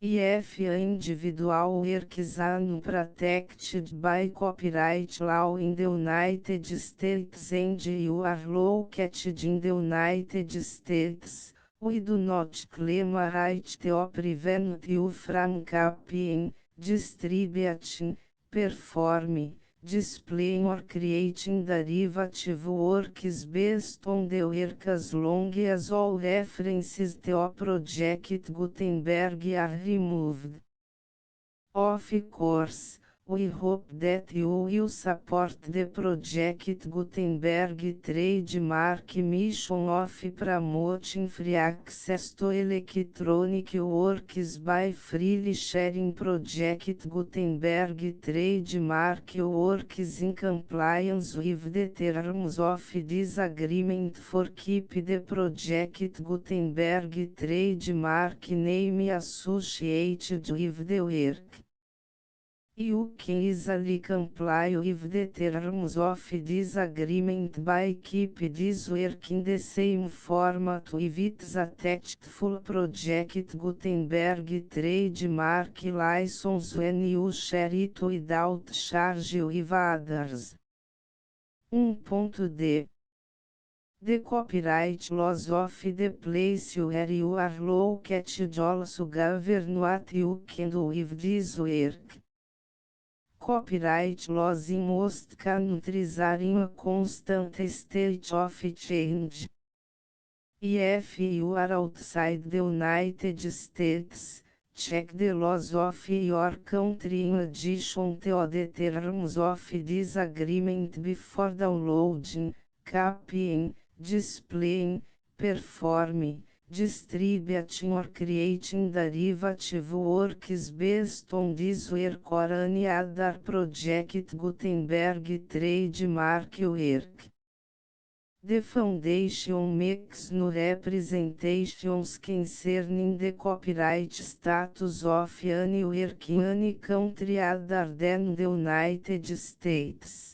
If individual works are protected by copyright law in the United States and you are located in the United States, we do not claim a right to prevent you from copying, distributing, performing, displaying or creating derivative works based on the work as long as all references to Project Gutenberg are removed. Of course, we hope that you will support the Project Gutenberg trademark mission of promoting free access to electronic works by freely sharing Project Gutenberg trademark works in compliance with the terms of this agreement for keep the Project Gutenberg trademark name associated with the work. You can easily comply with the terms of this agreement by keep this work in the same format with its attached full Project Gutenberg trademark license when you share it without charge with others. 1.d. The copyright laws of the place where you are located also govern what you can do with this work. Copyright laws in most countries are in a constant state of change. If you are outside the United States, check the laws of your country in addition to the terms of this agreement before downloading, copying, displaying, performing, distributing or creating derivative works based on this work or any other Project Gutenberg trademark work. The Foundation makes no representations concerning the copyright status of any work in any country other than the United States.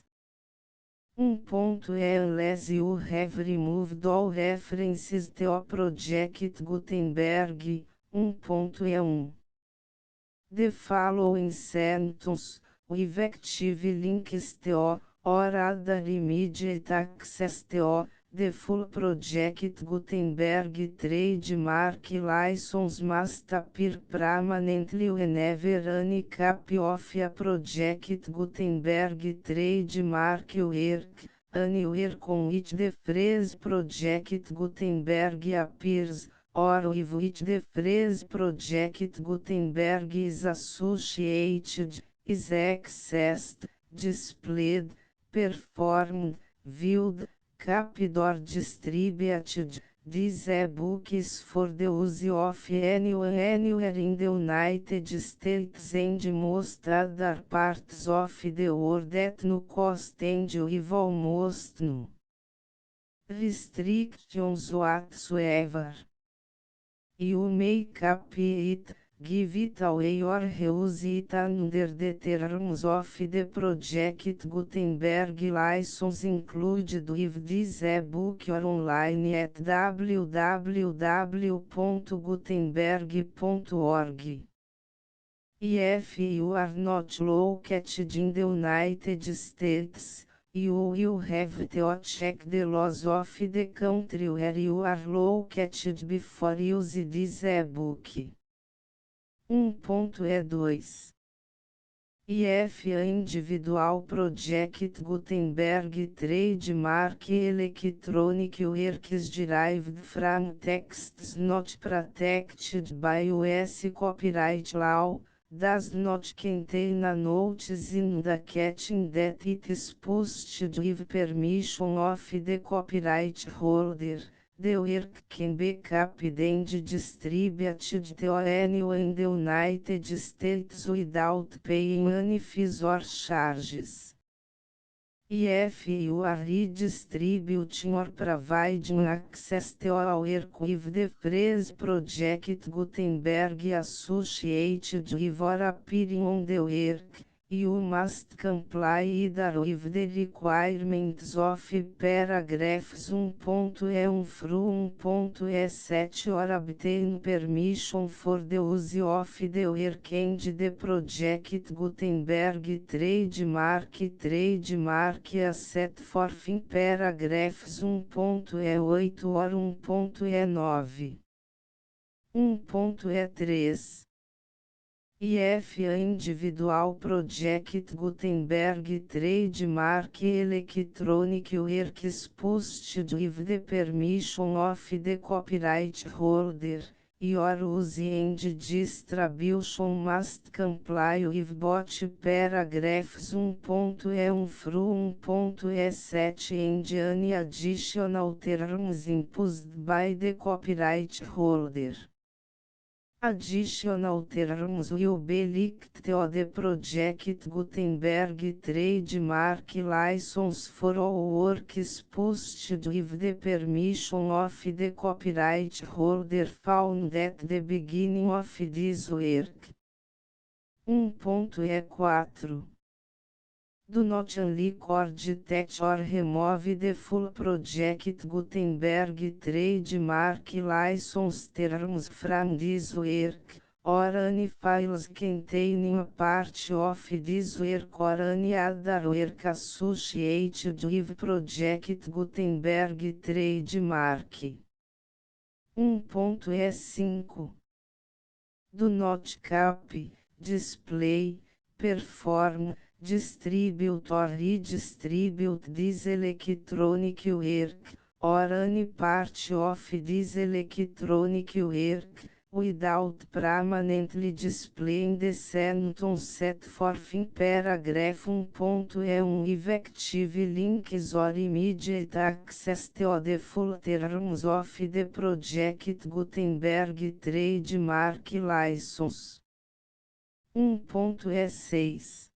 Unless you have removed all references to Project Gutenberg. 1.1. The following sentence, with active links to, or other immediate access to, the full Project Gutenberg trademark license must appear permanently whenever any copy of a Project Gutenberg trademark work, anywhere on which the phrase Project Gutenberg appears, or with which the phrase Project Gutenberg is associated, is accessed, displayed, performed, viewed, copied or distributed. This e-book is for the use of anyone anywhere in the United States and most other parts of the world at no cost and with almost no restrictions whatsoever. You may copy it, give it away or reuse it under the terms of the Project Gutenberg license included with this e-book or online at www.gutenberg.org. If you are not located in the United States, you will have to check the laws of the country where you are located before use this e-book. 1.2. IF Individual Project Gutenberg Trademark Electronic Works Derived from Texts Not Protected by US Copyright Law, does not contain notes indicating that it is posted with permission of the copyright holder. The work can be copied and distributed to anyone in the United States without paying any fees or charges. If you are redistributing or providing access to a work with the phrase Project Gutenberg associated with or appearing on the work, you must comply either with the requirements of paragraphs 1.e1 through 1.e7 or obtain permission for the use of the work and the Project Gutenberg trademark as set forth in paragraphs 1.e8 or 1.e9. 1.e3 IF Individual Project Gutenberg Trademark Electronic Works posted with the permission of the copyright holder. Your use and distribution must comply with both paragraphs 1.e1 through 1.e7 and any additional terms imposed by the copyright holder. Additional terms will be linked to the Project Gutenberg trademark license for all works posted with the permission of the copyright holder found at the beginning of this work. 1.e4 Do not unrecord that or remove the full Project Gutenberg trademark license terms from this work, or any files containing a part of this work or any other work associated with Project Gutenberg trademark. 1.e5 Do not copy, display, perform, distribute or redistribute this electronic work, or any part of this electronic work, without permanently displaying the sentence set forth in paragraph 1.e1 effective links or immediate access to the full terms of the Project Gutenberg trademark license. 1.e6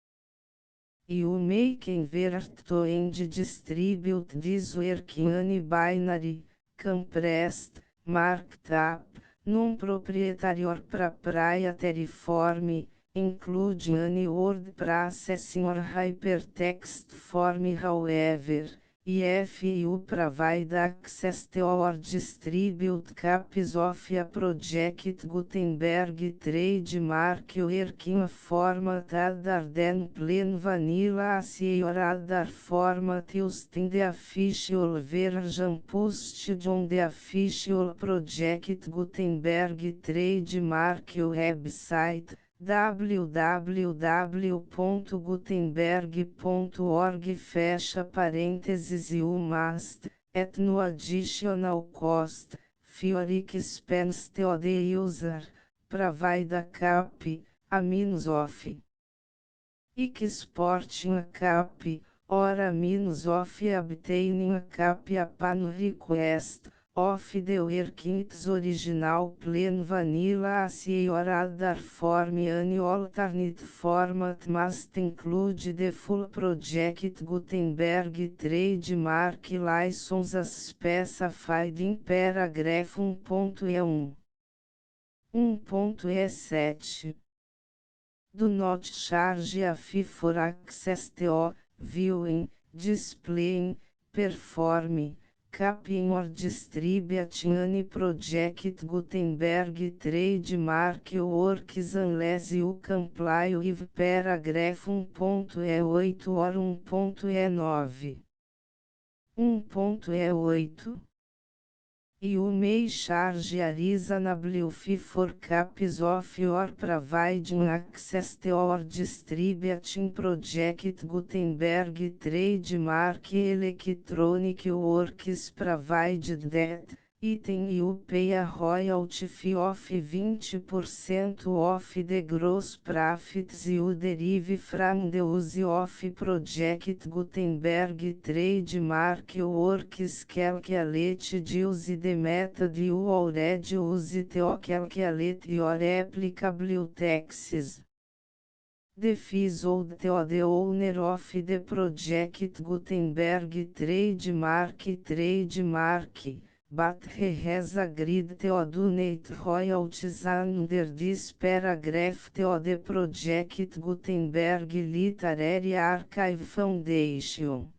You may convert to and distribute this work in any binary, compressed, marked up, non-proprietary or proprietary form, including any word processing or hypertext form. However, if you provide access to or distribute copies of a Project Gutenberg trademark work in a format other than plain vanilla or other format used in the official version posted on the official Project Gutenberg trademark website, www.gutenberg.org fecha parênteses You must, at no additional cost, for expense to the user, provide a copy, a means of exporting a copy, or a means of obtaining a copy upon request, of the work in its original plain vanilla or other form. Any alternate format must include the full Project Gutenberg trademark license as specified in paragraph 1.e1. 1.e7 Do not charge a fee for access to, viewing, displaying, performing, copying or distributing any Project Gutenberg trademark works unless you comply with paragraph 1.e8 or 1.e9. 1.e8 You may charge a reasonable fee for copies of your providing access to or distributing Project Gutenberg trademark electronic works provided that, item you pay a royalty fee of 20% of the gross profits you derive from the use of Project Gutenberg trademark works calculated use the method you already use to calculate your applicable taxes. The fees owed to the owner of the Project Gutenberg trademark, but he has agreed to donate royalties under this paragraph to the Project Gutenberg Literary Archive Foundation.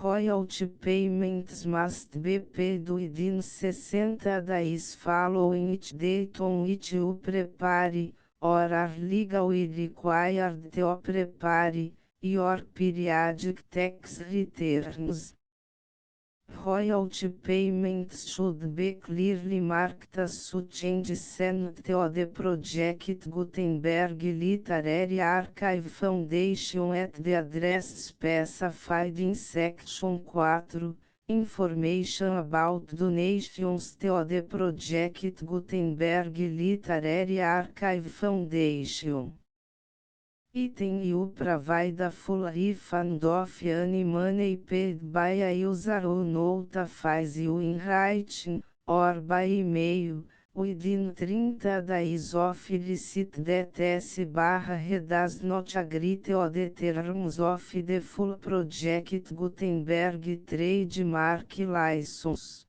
Royalty payments must be paid within 60 days following each date on which you prepare, or are legally required to prepare, your periodic tax returns. Royalty payments should be clearly marked as such and sent to the Project Gutenberg Literary Archive Foundation at the address specified in Section 4, Information about donations to the Project Gutenberg Literary Archive Foundation. Item you provide a full refund of any money paid by a user who notifies you in writing, or by email, within 30 days of receipt that S/he does not agree to the terms of the full Project Gutenberg trademark license.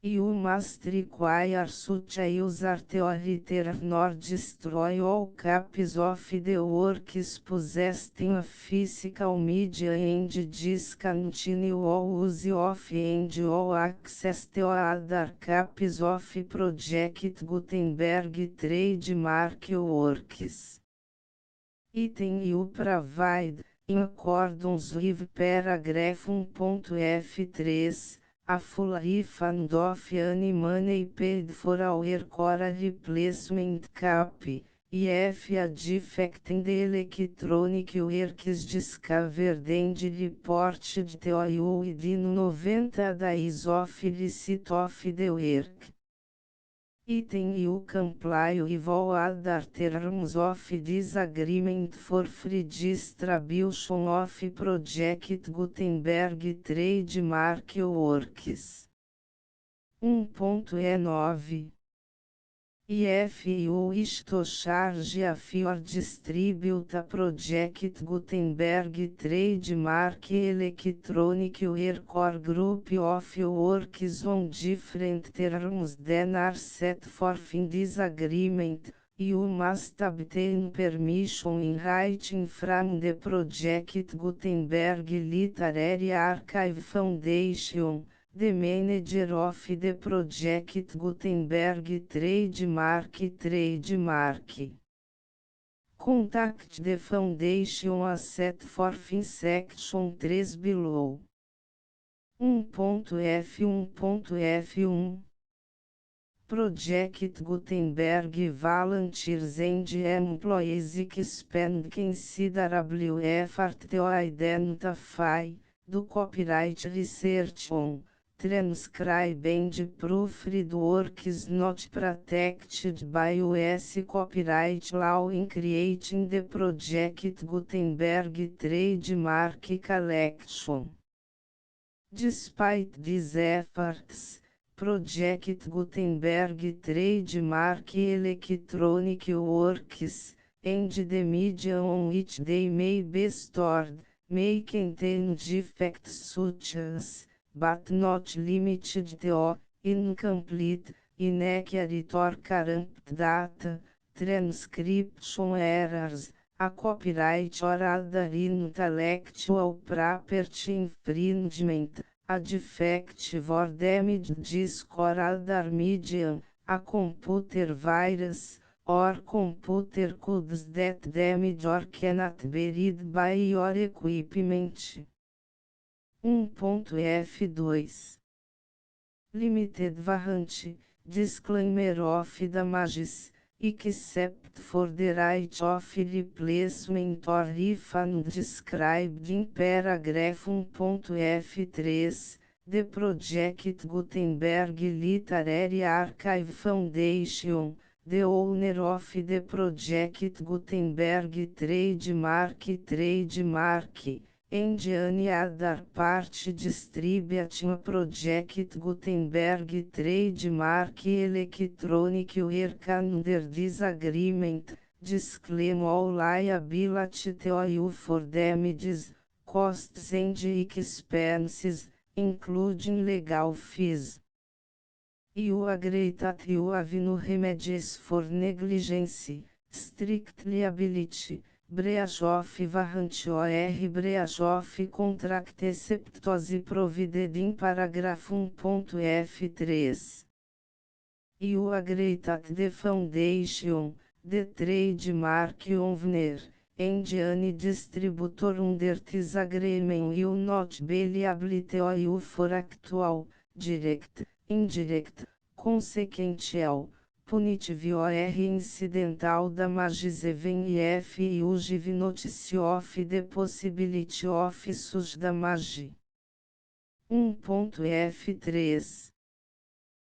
You must require such a user to return or destroy all copies of the works possessed in a physical media and discontinue all use of and all access to other copies of Project Gutenberg trademark works. Item you provide, in accordance with paragraph 1.f3, a full refund of any money paid for a work or a replacement copy, if a defect in the electronic work is discovered and reported to you within 90 days of receipt of the work. Item you comply with all other terms of this agreement for free distribution of Project Gutenberg trademark works. 1.E9 If you wish to charge a fee or distribute a Project Gutenberg trademark electronic work or group of works on different terms than are set forth in this agreement, you must obtain permission in writing from the Project Gutenberg Literary Archive Foundation, the manager of the Project Gutenberg trademark. Contact the foundation as set forth in section 3 below. 1.f1.f1 Project Gutenberg volunteers and employees expend considerable effort to identify, do copyright research on, transcribe and proofread works not protected by US copyright law in creating the Project Gutenberg trademark collection. Despite these efforts, Project Gutenberg trademark electronic works, and the media on which they may be stored, may contain defects such as, but not limited to, incomplete, inaccurate or corrupt data, transcription errors, a copyright or other intellectual property infringement, a defective or damaged disk or other medium, a computer virus, or computer codes that damage or cannot be read by your equipment. 1.f2 Limited warranty, disclaimer of damages, except for the right of replacement or refund described in paragraph 1.f3, the Project Gutenberg Literary Archive Foundation, the owner of the Project Gutenberg trademark, and any other party distributing Project Gutenberg trademark electronic work under this agreement, disclaim all liability to you for damages, costs and expenses, including legal fees. You agree that you have no remedies for negligence, strict liability, breach of warranty or breach of contract except as provided in paragraph 1.f3. You agree that the foundation, the trademark owner, and any distributor under this agreement will not be liable to you for actual, direct, indirect, consequential, punitive or incidental damages even if you give notice of the possibility of such damage. 1.f3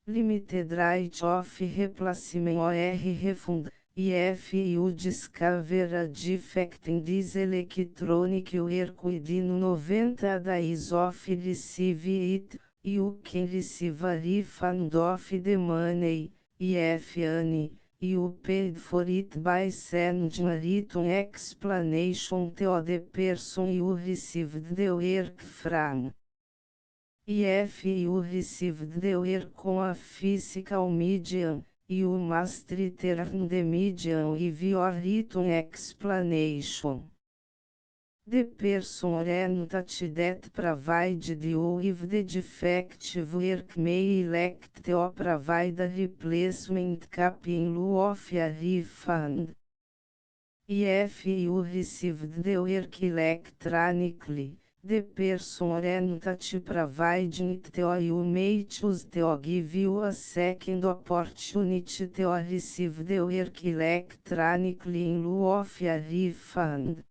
Limited right of replacement or refund, if you discover a defect in this electronic work within 90 days of receive it, you can receive a refund of the money, if any, you paid for it by sending a written explanation to the person you received the work from. If you received the work on a physical medium, you must return the medium with your written explanation. The person or entity that provided you with the defective work may elect to provide a replacement copy in lieu of a refund. If you received the work electronically, the person or entity providing it to you may choose to give you a second opportunity to receive the work electronically in lieu of a refund.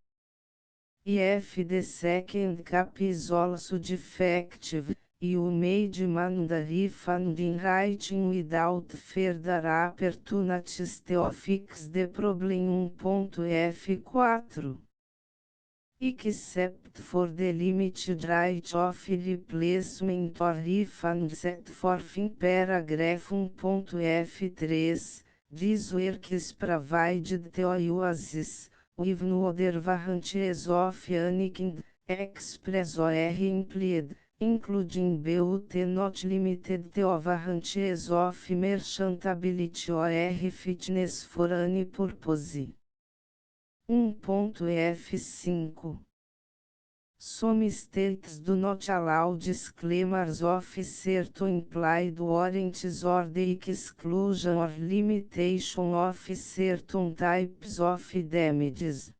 If the second copy is also defective, you may demand a refund in writing without further opportunities to fix the problem. 1.f4 Except for the limited right of replacement or refund set forth in paragraph 1.f3, this work is provided to you as is, with no other warranties of any kind, express or implied, including but not limited to warranties of merchantability or fitness for any purpose. 1.f5 Some states do not allow disclaimers of certain implied warranties or the exclusion or limitation of certain types of damages.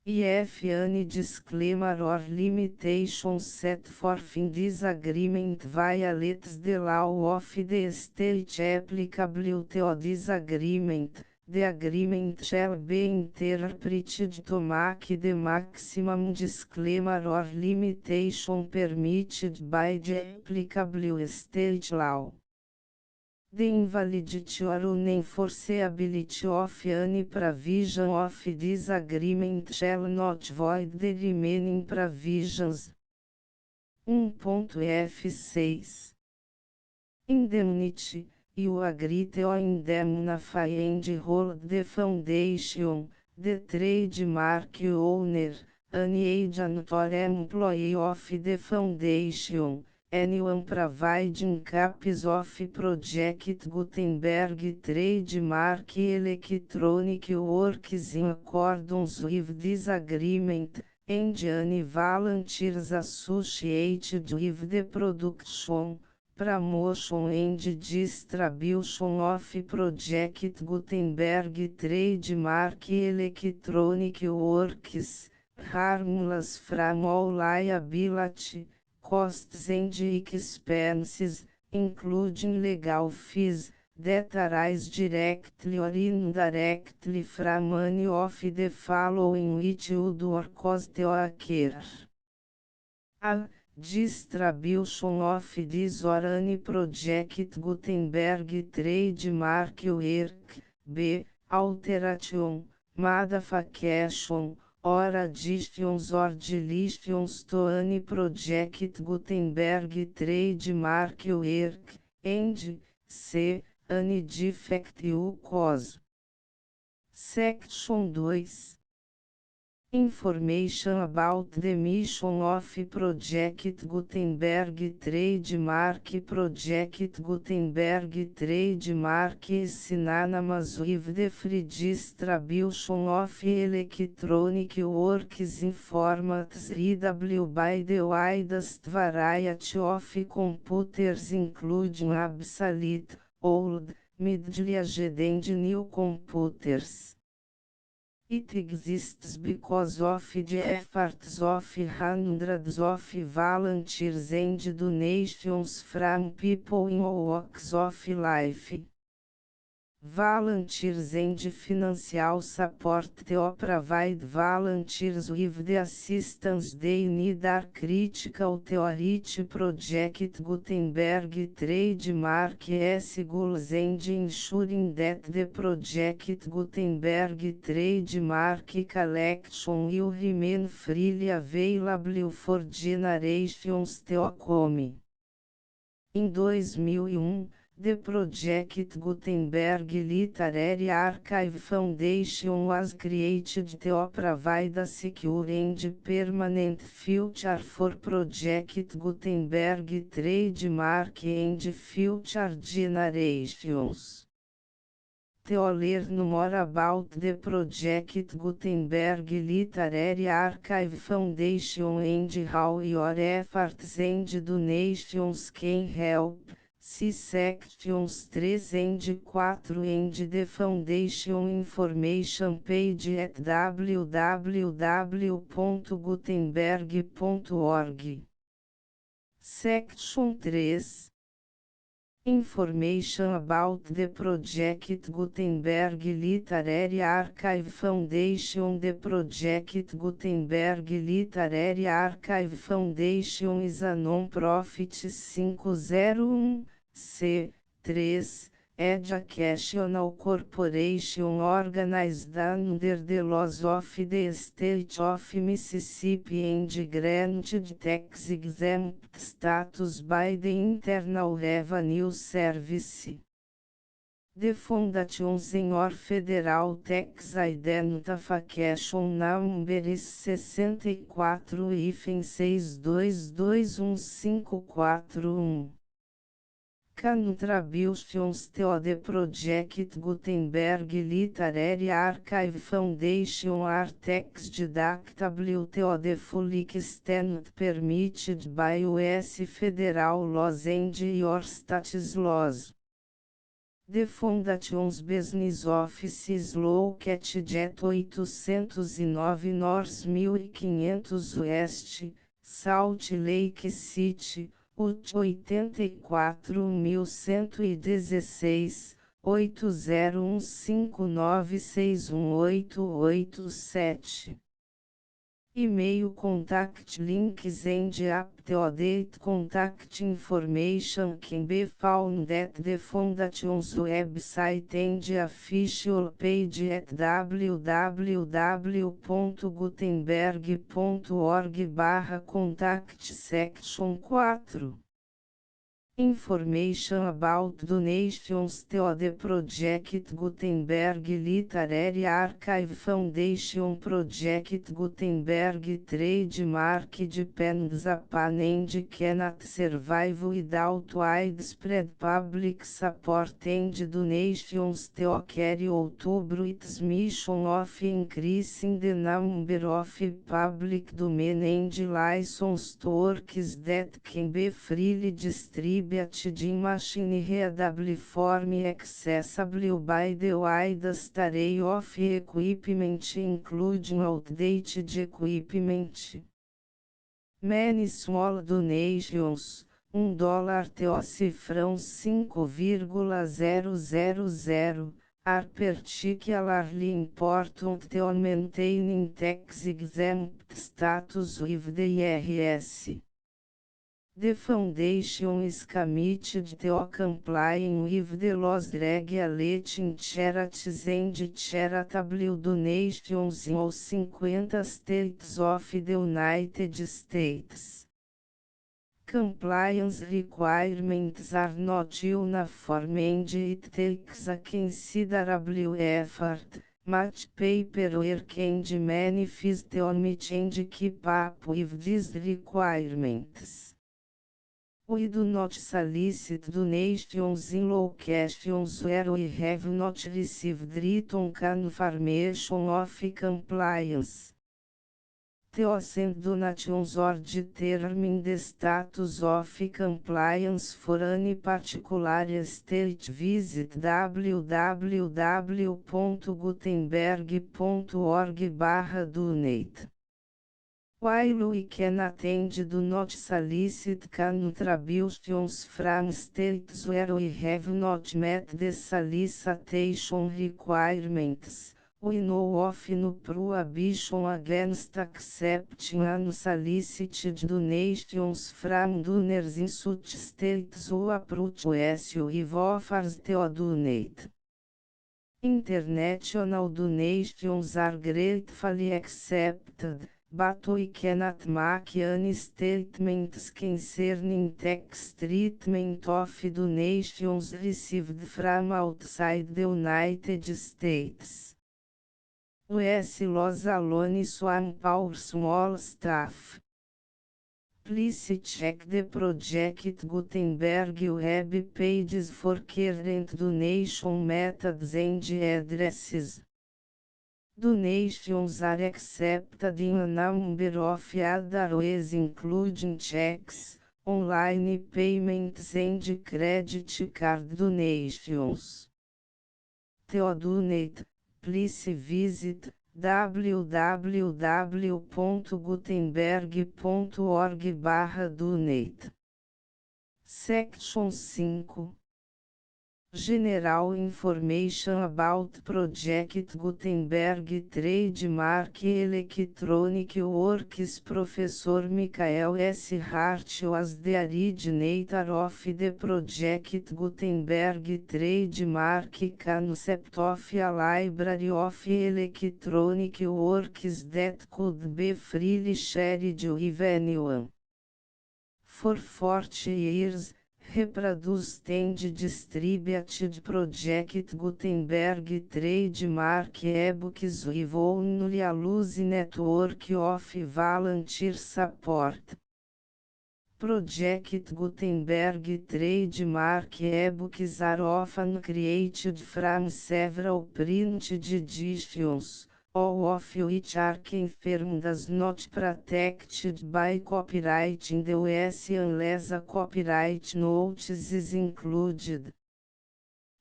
If any disclaimer or limitation set forth in this agreement violates the law of the state applicable to this agreement, the agreement shall be interpreted to make the maximum disclaimer or limitation permitted by the applicable state law. The invalidity or unenforceability of any provision of this agreement shall not void the remaining provisions. 1.f6 Indemnity. You agree to indemnify and hold the foundation, the trademark owner, any agent or employee of the foundation, anyone providing copies of Project Gutenberg trademark electronic works in accordance with this agreement, and any volunteers associated with the production, promotion and distribution of Project Gutenberg trademark electronic works, harmless from all liability, costs and expenses, including legal fees, that arise directly or indirectly from any of the following which would or cost or occur. A. Distribution of this or any project Gutenberg trademark work. B. Alteration, modification, or additions or deletions to any project Gutenberg trademark work, and C. Any defect you cause. Section 2. Information about the mission of Project Gutenberg Trademark. Project Gutenberg Trademark is synonymous with the free distribution of electronic works in formats readable by the widest variety of computers, including obsolete, old, middle-aged and new computers. It exists because of the efforts of hundreds of volunteers and donations from people in all walks of life. Volunteers and financial support to provide volunteers with the assistance they need are critical to reach Project Gutenberg trademark's goals and ensuring that the Project Gutenberg trademark collection will remain freely available for generations to come. Em 2001, the Project Gutenberg Literary Archive Foundation was created to provide a secure and permanent future for Project Gutenberg trademark and future generations. To learn more about the Project Gutenberg Literary Archive Foundation and how your efforts and donations can help, see sections 3 and 4 and the Foundation information page at www.gutenberg.org. Section 3. Information about the Project Gutenberg Literary Archive Foundation. The Project Gutenberg Literary Archive Foundation is a non-profit 501(c)(3) educational corporation organized under the laws of the State of Mississippi and granted tax-exempt status by the Internal Revenue Service. The Foundation's or Federal Tax Identification Number is 64-6221541. Contributions to the Project Gutenberg Literary Archive Foundation are tax deductible to the full extent permitted by U.S. federal laws and your state's laws. The Foundation's business office is located at 809 North 1500 West, Salt Lake City, Utah 84116, 8015961887. E-mail contact links and up-to-date contact information can be found at the Foundation's website and official page at www.gutenberg.org/contact. Section 4. Information about donations to the Project Gutenberg Literary Archive Foundation. Project Gutenberg trademark depends upon and cannot survive without widespread public support and donations to carry out its mission of increasing the number of public domain and licensed works that can be freely distributed in machine-readable form accessible by the widest array of equipment, including outdated equipment. Many small donations, $1 TO cifrão 5,000, are particularly important to maintaining tax exempt status with the IRS. The foundation is committed to complying with the laws regulating charities and charitable donations in all 50 states of the United States. Compliance requirements are not uniform and it takes a considerable effort, much paperwork and many fees to meet and keep up with these requirements. We do not solicit donations in locations where we have not received written confirmation of compliance. To send donations or determine the status of compliance for any particular state, visit www.gutenberg.org/donate. While we can attend do not solicit contributions from states where we have not met the solicitation requirements, we know of no prohibition against accepting unsolicited donations from donors in such states who approach us with offers to donate. International donations are gratefully accepted, but we cannot make any statements concerning tax treatment of donations received from outside the United States. US laws alone swamp our small staff. Please check the Project Gutenberg web pages for current donation methods and addresses. Donations are accepted in a number of other ways including checks, online payments and credit card donations. To donate, please visit www.gutenberg.org/donate. Section 5. General Information about Project Gutenberg Trademark Electronic Works. Professor Michael S. Hart was the originator of the Project Gutenberg trademark concept of a library of electronic works that could be freely shared with anyone. For 40 years, reproduced and distributed Project Gutenberg trademark ebooks with only a loose network of volunteer support. Project Gutenberg trademark ebooks are often created from several printed editions, all of which are confirmed as not protected by copyright in the US unless a copyright notice is included.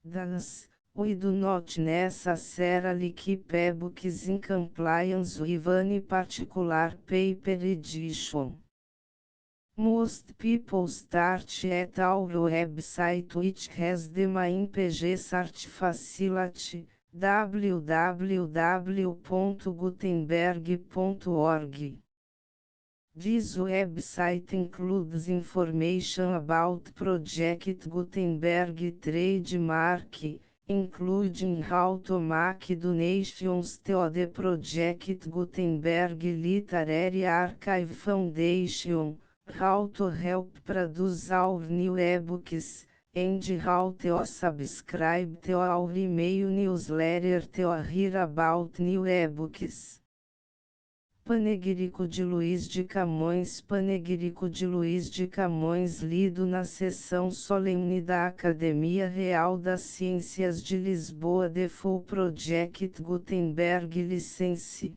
Thus, we do not necessarily keep ebooks in compliance with any particular paper edition. Most people start at our website, which has the main page search facility, www.gutenberg.org. This website includes information about Project Gutenberg trademark, including how to make donations to the Project Gutenberg Literary Archive Foundation, how to help produce our new ebooks, and how to subscribe to our email newsletter to hear about new ebooks. Panegírico de Luiz de Camões. Panegírico de Luiz de Camões, lido na sessão solene da Academia Real das Ciências de Lisboa. The Full Project Gutenberg License.